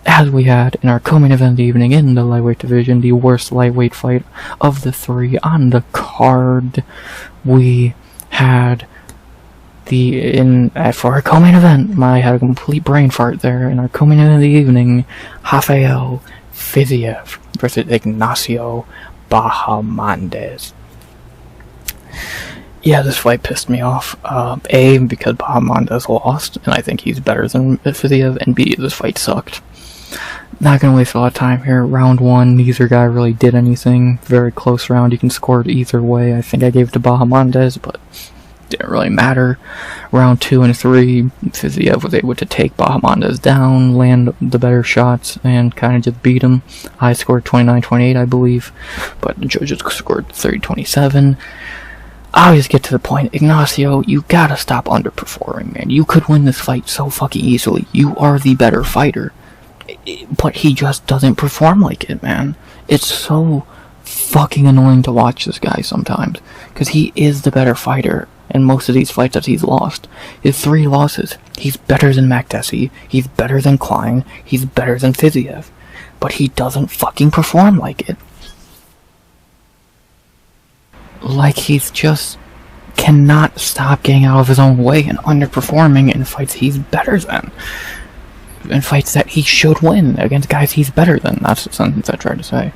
As we had in our co-main event of the evening in the lightweight division, the worst lightweight fight of the three on the card, we had for our co-main event, I had a complete brain fart there. In our co-main event of the evening, Rafael Fiziev versus Ignacio Bahamondes. Yeah, this fight pissed me off. A, because Bahamondes lost, and I think he's better than Fiziev, and B, this fight sucked. Not gonna waste a lot of time here. Round 1, neither guy really did anything. Very close round, you can score it either way. I think I gave it to Bahamondes, but didn't really matter. Round 2 and 3, Fiziev was able to take Bahamondes down, land the better shots, and kind of just beat him. I scored 29-28, I believe, but the judges scored 30-27. I'll just get to the point. Ignacio, you gotta stop underperforming, man. You could win this fight so fucking easily. You are the better fighter. But he just doesn't perform like it, man. It's so fucking annoying to watch this guy sometimes, because he is the better fighter. In most of these fights that he's lost, his 3 losses, he's better than Makdessi, he's better than Klein, he's better than Fiziev, but he doesn't fucking perform like it. Like he's just cannot stop getting out of his own way and underperforming in fights he's better than. In fights that he should win against guys he's better than. That's the sentence I tried to say.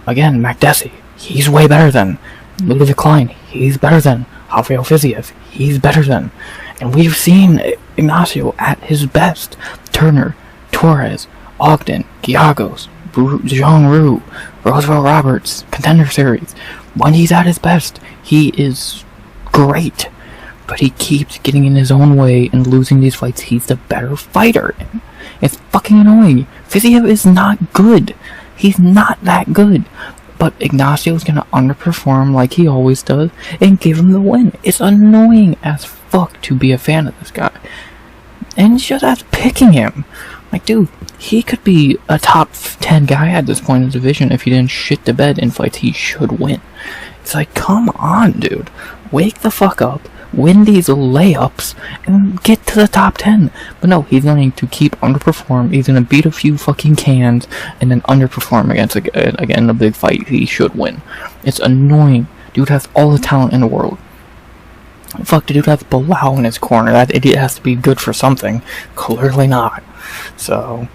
Again, Makdessi, he's way better than. Ludwig Klein, he's better than. Rafael Fiziev, he's better than. And we've seen Ignacio at his best. Turner, Torres, Ogden, Giagos, Zhang Ru, Roosevelt Roberts, Contender Series. When he's at his best, he is great. But he keeps getting in his own way and losing these fights he's the better fighter in. It's fucking annoying. Fiziev is not good. He's not that good. But Ignacio's gonna underperform like he always does and give him the win. It's annoying as fuck to be a fan of this guy. And it's just as picking him. Like, dude, he could be a top 10 guy at this point in the division if he didn't shit the bed in fights he should win. It's like, come on, dude. Wake the fuck up, win these layups, and get to the top 10. But no, he's going to keep underperform. He's going to beat a few fucking cans and then underperform against, again, a big fight he should win. It's annoying. Dude has all the talent in the world. Fuck, the dude has Bilal in his corner. That idiot has to be good for something. Clearly not. So,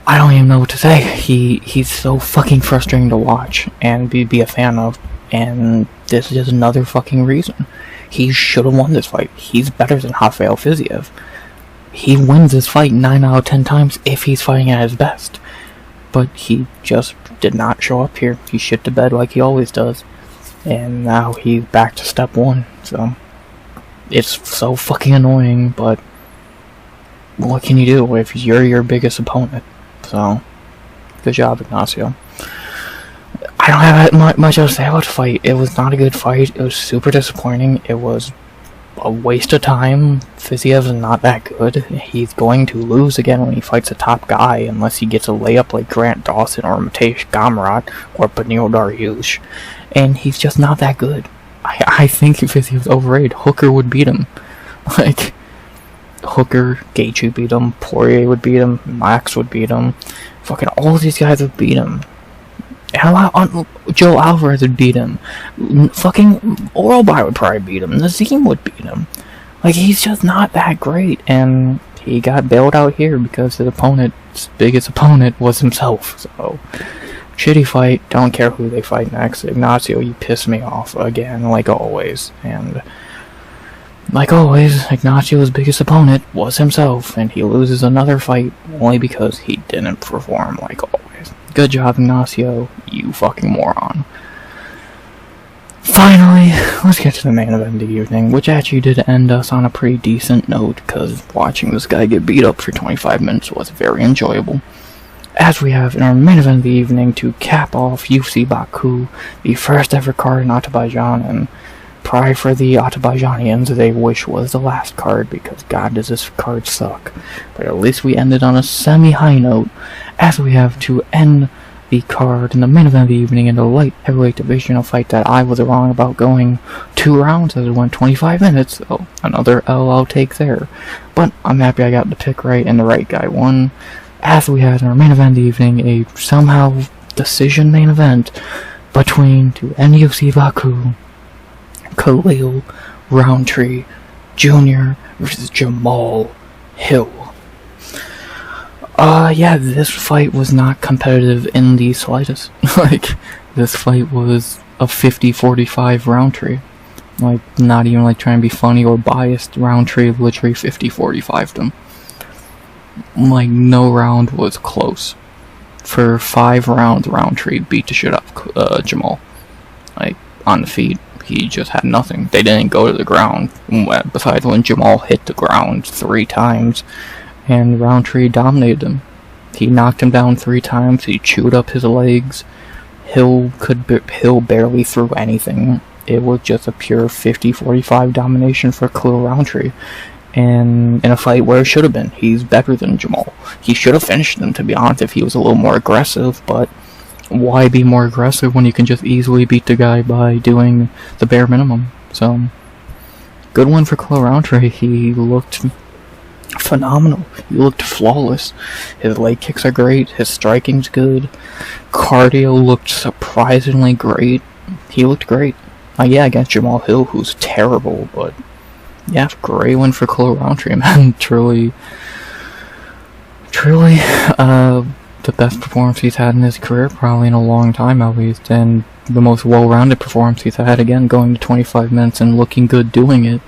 I don't even know what to say. He's so fucking frustrating to watch and be a fan of. And this is another fucking reason. He should have won this fight. He's better than Rafael Fiziev. He wins this fight 9 out of 10 times if he's fighting at his best. But he just did not show up here. He shit the bed like he always does. And now he's back to step 1. So, it's so fucking annoying, but what can you do if you're your biggest opponent? So, good job, Ignacio. I don't have much else to say about the fight. It was not a good fight. It was super disappointing. It was a waste of time. Fiziev's not that good. He's going to lose again when he fights a top guy, unless he gets a layup like Grant Dawson or Mateusz Gamrot or Benil Dariush. And he's just not that good. I think Fiziev's overrated. Hooker would beat him. Like, Hooker, Gaethje beat him, Poirier would beat him, Max would beat him. Fucking all of these guys would beat him. And Joe Alvarez would beat him. Fucking Orolbai would probably beat him. Nazim would beat him. Like, he's just not that great. And he got bailed out here because his biggest opponent was himself. So, shitty fight. Don't care who they fight next. Ignacio, you piss me off again, like always. And like always, Ignacio's biggest opponent was himself. And he loses another fight only because he didn't perform like always. Good job, Ignacio, you fucking moron. Finally, let's get to the main event of the evening, which actually did end us on a pretty decent note, because watching this guy get beat up for 25 minutes was very enjoyable. As we have in our main event of the evening to cap off UFC Baku, the first ever card in Azerbaijan, and probably for the Azerbaijanians, they wish was the last card, because god does this card suck. But at least we ended on a semi-high note, as we have to end the card in the main event of the evening in the light heavyweight division, a fight that I was wrong about going 2 rounds as it went 25 minutes, so another L I'll take there. But I'm happy I got the pick right and the right guy won. As we had in our main event of the evening, a somehow decision main event between to end UFC Baku, Khalil Roundtree Jr. versus Jamal Hill. Yeah, this fight was not competitive in the slightest. Like, this fight was a 50-45 Roundtree. Like, not even like trying to be funny or biased. Roundtree literally 50-45'd him. Like, no round was close. For 5 rounds, Roundtree beat the shit out of Jamal. Like, on the feet, he just had nothing. They didn't go to the ground, besides when Jamal hit the ground 3 times. And Roundtree dominated him. He knocked him down 3 times. He chewed up his legs. Hill barely threw anything. It was just a pure 50-45 domination for Khalil Roundtree. And in a fight where it should have been. He's better than Jamal. He should have finished him, to be honest, if he was a little more aggressive. But why be more aggressive when you can just easily beat the guy by doing the bare minimum? So, good one for Khalil Roundtree. He looked phenomenal. He looked flawless. His leg kicks are great. His striking's good. Cardio looked surprisingly great. He looked great. Yeah, against Jamal Hill, who's terrible, but yeah, great win for Khalil Roundtree, man. Truly, the best performance he's had in his career, probably in a long time at least, and the most well-rounded performance he's had, again, going to 25 minutes and looking good doing it.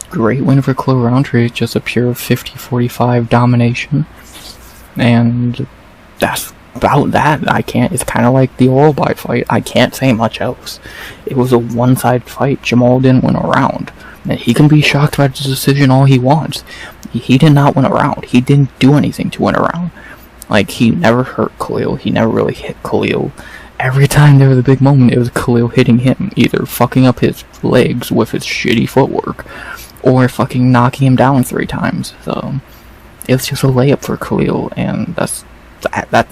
Great win for Khalil Roundtree, just a pure 50-45 domination, and that's about that. It's kind of like the Orolbai fight. I can't say much else. It was a one-sided fight. Jamal didn't win a round. And he can be shocked by the decision all he wants. He did not win a round. He didn't do anything to win a round. Like, he never hurt Khalil. He never really hit Khalil. Every time there was a big moment, it was Khalil hitting him, either fucking up his legs with his shitty footwork, or fucking knocking him down 3 times. So, it was just a layup for Khalil, and that's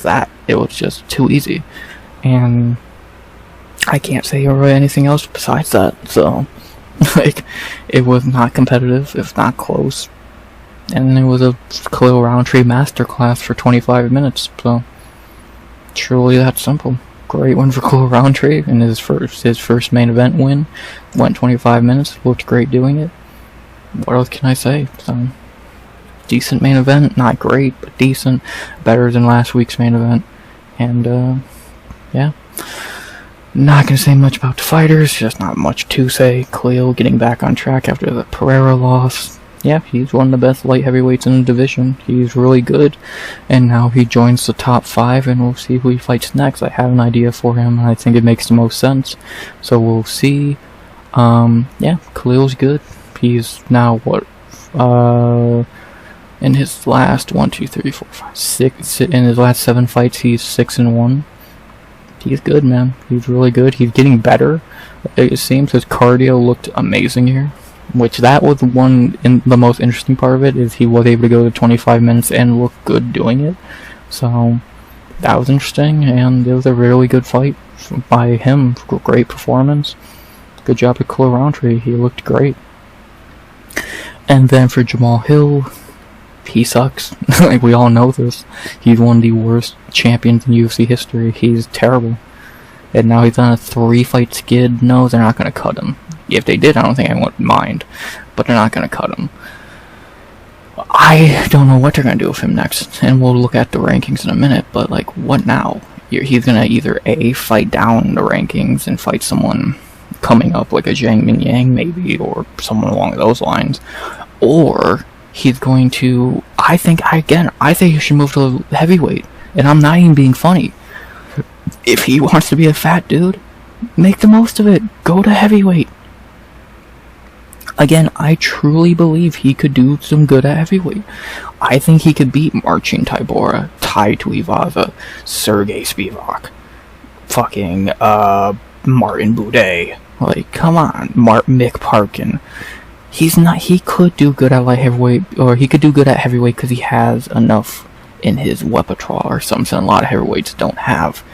that. It was just too easy, and I can't say really anything else besides that. So, like, it was not competitive, if not close, and it was a Khalil Roundtree masterclass for 25 minutes. So, truly that simple. Great win for Khalil Roundtree in his first main event win. Went 25 minutes, looked great doing it. What else can I say? So, decent main event, not great, but decent. Better than last week's main event. And, yeah. Not gonna say much about the fighters, just not much to say. Khalil getting back on track after the Pereira loss. Yeah, he's one of the best light heavyweights in the division. He's really good. And now he joins the top 5, and we'll see who he fights next. I have an idea for him, and I think it makes the most sense. So we'll see. Yeah, Khalil's good. He's now, in his last 6, in his last 7 fights, he's 6-1. He's good, man. He's really good. He's getting better. It seems his cardio looked amazing here, which that was the most interesting part of it, is he was able to go to 25 minutes and look good doing it. So that was interesting, and it was a really good fight by him. Great performance. Good job at Khalil Roundtree. He looked great. And then for Jamal Hill, he sucks. Like, we all know this. He's one of the worst champions in UFC history. He's terrible. And now he's on a 3-fight skid. No, they're not going to cut him. If they did, I don't think I would mind. But they're not going to cut him. I don't know what they're going to do with him next. And we'll look at the rankings in a minute. But, like, what now? He's going to either A, fight down the rankings and fight someone coming up, like a Zhang Mingyang maybe, or someone along those lines. Or he's going to, I think he should move to heavyweight. And I'm not even being funny. If he wants to be a fat dude, make the most of it. Go to heavyweight. Again, I truly believe he could do some good at heavyweight. I think he could beat Marcin Tybura, Tai Tuivasa, Sergey Spivak, fucking, Martin Buday. Like, come on, Mick Parkin. He could do good at light heavyweight, or he could do good at heavyweight because he has enough in his repertoire, or something a lot of heavyweights don't have.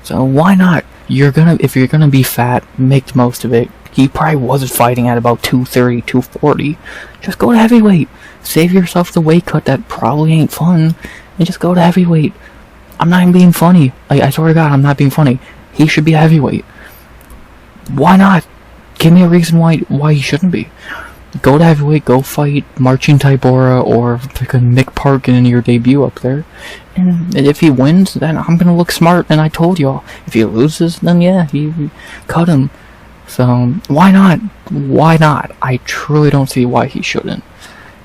So why not? If you're gonna be fat, make the most of it. He probably was fighting at about 230, 240. Just go to heavyweight. Save yourself the weight cut that probably ain't fun, and just go to heavyweight. I'm not even being funny. I swear to God, I'm not being funny. He should be a heavyweight. Why not? Give me a reason why he shouldn't be. Go to heavyweight, go fight Marcin Tybura or freaking Mick Parkin in your debut up there. And if he wins, then I'm gonna look smart, and I told y'all. If he loses, then yeah, he cut him. So, why not? Why not? I truly don't see why he shouldn't.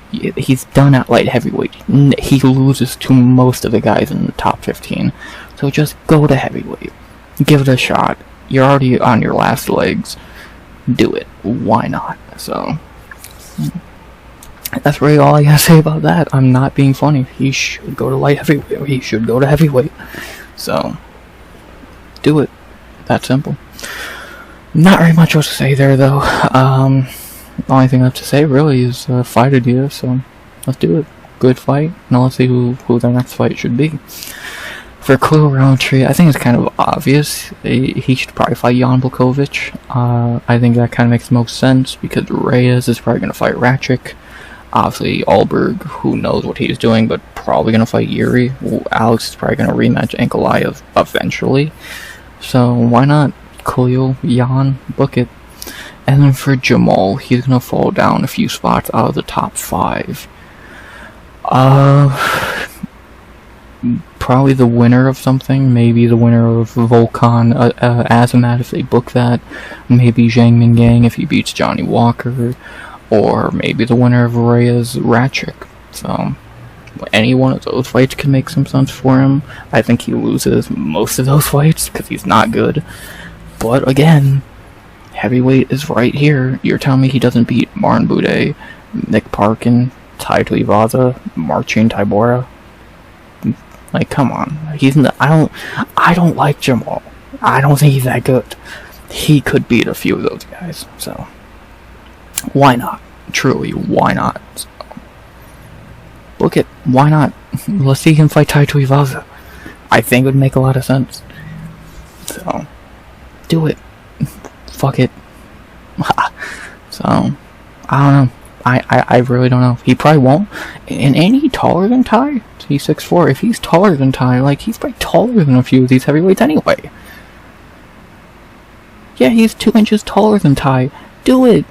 He's done at light heavyweight. He loses to most of the guys in the top 15. So just go to heavyweight. Give it a shot. You're already on your last legs. Do it. Why not? So, that's really all I gotta say about that. I'm not being funny. He should go to light heavyweight, or he should go to heavyweight. So, do it. That simple. Not very much else to say there, though. The only thing I have to say, really, is fight idea, so let's do it. Good fight. Now let's see who their next fight should be. For Khalil Roundtree, I think it's kind of obvious. He should probably fight Jan Blachowicz. I think that kind of makes the most sense, because Reyes is probably going to fight Ratchik. Obviously, Alberg, who knows what he's doing, but probably going to fight Yuri. Alex is probably going to rematch Ankalaev eventually. So, why not? Khalil, Jan, book it. And then for Jamal, he's going to fall down a few spots out of the top 5. Probably the winner of something. Maybe the winner of Volkan Azamat if they book that. Maybe Zhang Mingyang if he beats Johnny Walker. Or maybe the winner of Reyes Ratchik. So, any one of those fights can make some sense for him. I think he loses most of those fights because he's not good. But again, heavyweight is right here. You're telling me he doesn't beat Martin Buday, Mick Parkin, Tai Tuivasa, Marcin Tybura? Like, come on. I don't like Jamal. I don't think he's that good. He could beat a few of those guys. So, why not? Truly, why not? So, Book it. Why not? Let's see him fight Tai Tuivasa. I think it would make a lot of sense. So, do it. Fuck it. So, I don't know. I really don't know. He probably won't. And ain't he taller than Tai? He's 6'4". If he's taller than Tai, like, he's probably taller than a few of these heavyweights anyway. Yeah, he's 2 inches taller than Tai. Do it.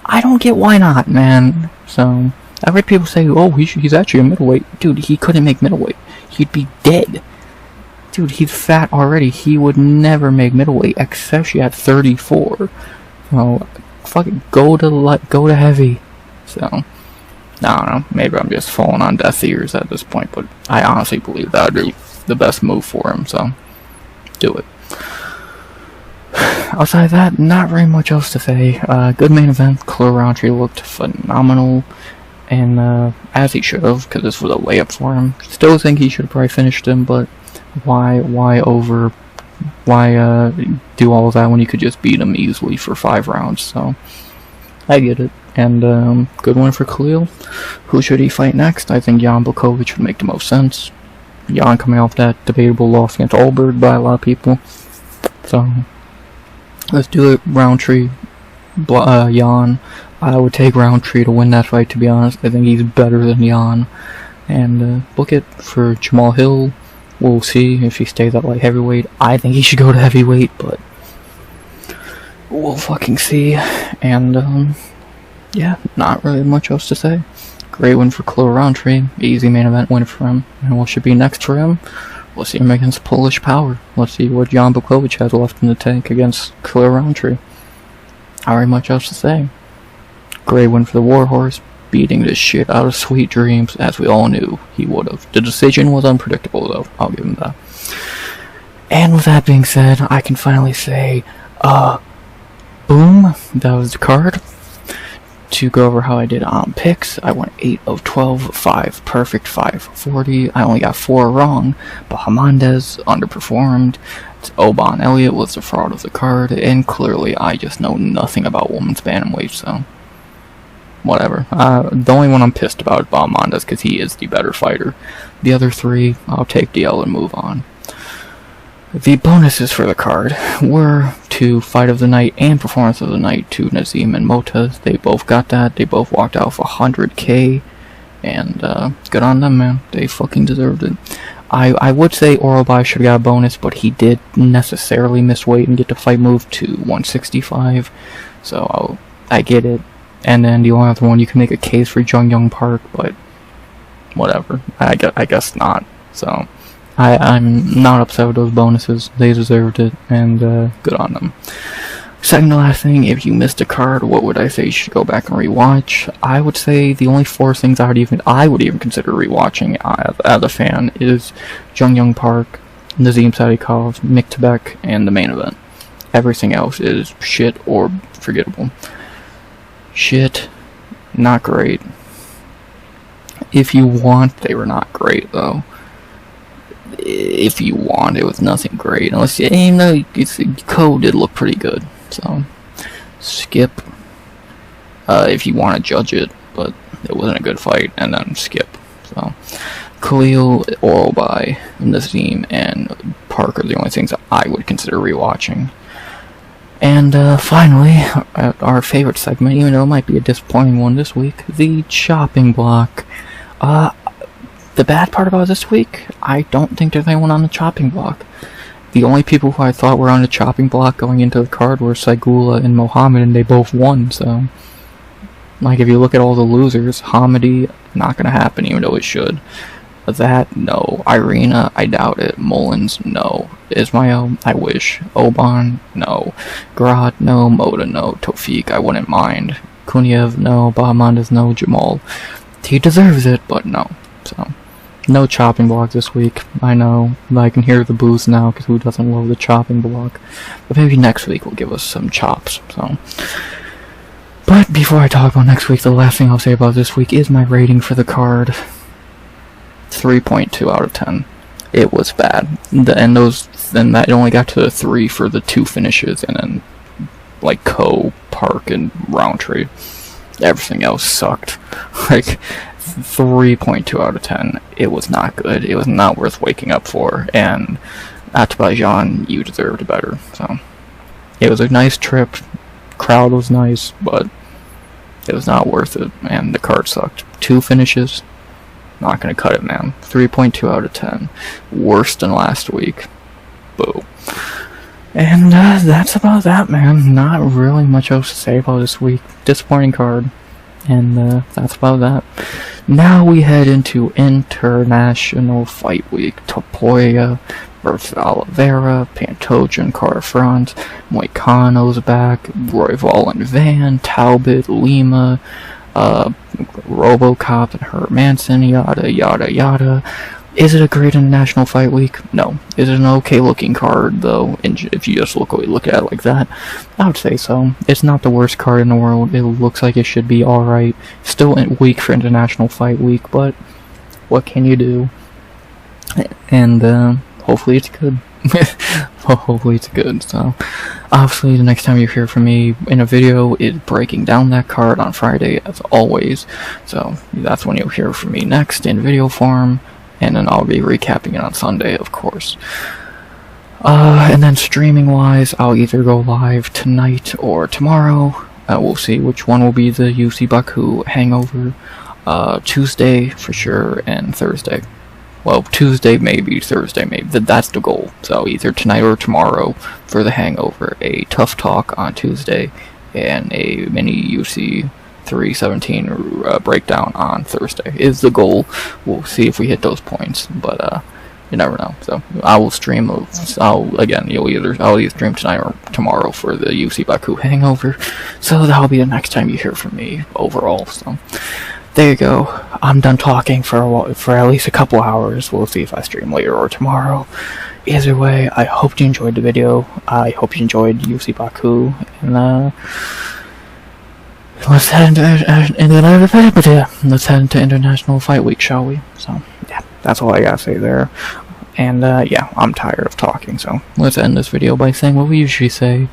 I don't get why not, man. So, I've heard people say, oh, he's actually a middleweight. Dude, he couldn't make middleweight. He'd be dead. Dude, he's fat already. He would never make middleweight, especially at 34. So, fucking go to heavy. So, I don't know. Maybe I'm just falling on deaf ears at this point, but I honestly believe that would be the best move for him. So, do it. Outside of that, not very much else to say. Good main event. Khalil Rountree looked phenomenal, and as he should have, because this was a layup for him. Still think he should have probably finished him, but why do all of that when you could just beat him easily for 5 rounds? So I get it. And good one for Khalil. Who should he fight next? I think Ulanbekov would make the most sense. Jan coming off that debatable loss against Alberg by a lot of people. So let's do it. Rountree, Jan. I would take Rountree to win that fight, to be honest. I think he's better than Jan. And book it for Jamal Hill. We'll see if he stays at light heavyweight. I think he should go to heavyweight, but we'll fucking see. And yeah, not really much else to say. Great win for Khalil Rountree. Easy main event win for him. And what should be next for him? We'll see him against Polish Power. Let's see what Ulanbekov has left in the tank against Khalil Rountree. Not very much else to say. Great win for the Warhorse. Beating the shit out of Sweet Dreams, as we all knew he would have. The decision was unpredictable, though. I'll give him that. And with that being said, I can finally say, boom, that was the card. To go over how I did on picks, I went 8 of 12, 5 perfect, 540. I only got 4 wrong, but Hernandez underperformed. Oban Elliott was the fraud of the card, and clearly I just know nothing about women's bantamweight, so whatever. The only one I'm pissed about is Hernandez because he is the better fighter. The other 3, I'll take the L and move on. The bonuses for the card were to Fight of the Night and Performance of the Night to Nazim and Motta. They both got that. They both walked out for 100K. And good on them, man. They fucking deserved it. I would say Orolbai should have got a bonus, but he did necessarily miss weight and get the fight moved to 165. So I get it. And then the only other one, you can make a case for Jung Park, but whatever. I guess not. So I'm not upset with those bonuses. They deserved it, and good on them. Second to last thing, if you missed a card, what would I say you should go back and rewatch? I would say the only 4 things I would even consider rewatching as a fan is Jung Park, Nazim Sadykhov, Myktybek, and the main event. Everything else is shit or forgettable. Shit, not great. If you want, they were not great though. If you want, it was nothing great. Unless you know, Code did look pretty good. So, skip. If you want to judge it, but it wasn't a good fight, and then skip. So, Khalil, Orolbai, Nazim, and Park are the only things that I would consider rewatching. And finally, our favorite segment, even though it might be a disappointing one this week, the chopping block. The bad part about this week, I don't think there's anyone on the chopping block. The only people who I thought were on the chopping block going into the card were Syguła and Mohammed, and they both won, so... Like, if you look at all the losers, Hamdy, not gonna happen, even though it should. That, no. Irina, I doubt it. Mullins, no. Ismail, I wish. Oban, no. Grad, no. Motta, no. Tofik, I wouldn't mind. Kuniev, no. Bahamandas, no. Jamal. He deserves it, but no. So, no chopping block this week. I know. I can hear the boos now, because who doesn't love the chopping block? But maybe next week will give us some chops, so... But before I talk about next week, the last thing I'll say about this week is my rating for the card. 3.2 out of 10. It was bad. And that only got to 3 for the 2 finishes, and then, like, Park, and Rountree. Everything else sucked. Like, 3.2 out of 10. It was not good. It was not worth waking up for, and Azerbaijan, you deserved better. So it was a nice trip. Crowd was nice, but it was not worth it, man. The card sucked. 2 finishes, not gonna cut it, man. 3.2 out of 10. Worse than last week. Boo. And that's about that, man. Not really much else to say about this week. Disappointing card. And that's about that. Now we head into International Fight Week. Topuria versus Oliveira, Pantoja, Carter Front, Moicano's back, Royval and Van, Talbot, Lima, Robocop and Hermanson, yada yada yada. Is it a great International Fight Week? No. Is it an okay looking card, though, if you just look at it like that? I would say so. It's not the worst card in the world. It looks like it should be alright. Still weak for International Fight Week, but what can you do? And hopefully it's good. Hopefully it's good. So obviously the next time you hear from me in a video is breaking down that card on Friday, as always. So that's when you'll hear from me next in video form. And then I'll be recapping it on Sunday, of course. And then streaming-wise, I'll either go live tonight or tomorrow. We'll see which one will be the UFC Baku hangover. Tuesday, for sure, and Thursday. Well, Tuesday maybe, Thursday maybe. That's the goal. So either tonight or tomorrow for the hangover. A tough talk on Tuesday, and a mini UFC 317 breakdown on Thursday is the goal. We'll see if we hit those points, but you never know. So I will stream. I'll either stream tonight or tomorrow for the UFC Baku hangover. So that'll be the next time you hear from me overall. So there you go. I'm done talking for at least a couple hours. We'll see if I stream later or tomorrow. Either way, I hope you enjoyed the video. I hope you enjoyed UFC Baku, and let's head into International Fight Week, shall we? So, yeah, that's all I gotta say there. And, yeah, I'm tired of talking, so let's end this video by saying what we usually say.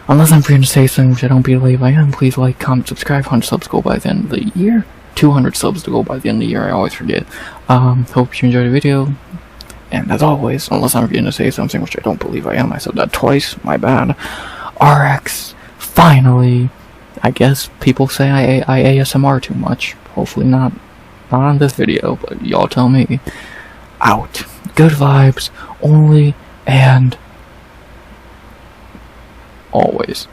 Unless I'm free to say something which I don't believe I am, please like, comment, subscribe. 100 subs to go by the end of the year. 200 subs to go by the end of the year, I always forget. Hope you enjoyed the video. And as always, unless I'm forgetting to say something which I don't believe I am, I said that twice, my bad. RX, finally. I guess people say I ASMR too much. Hopefully not on this video, but y'all tell me. Out. Good vibes, only, and always.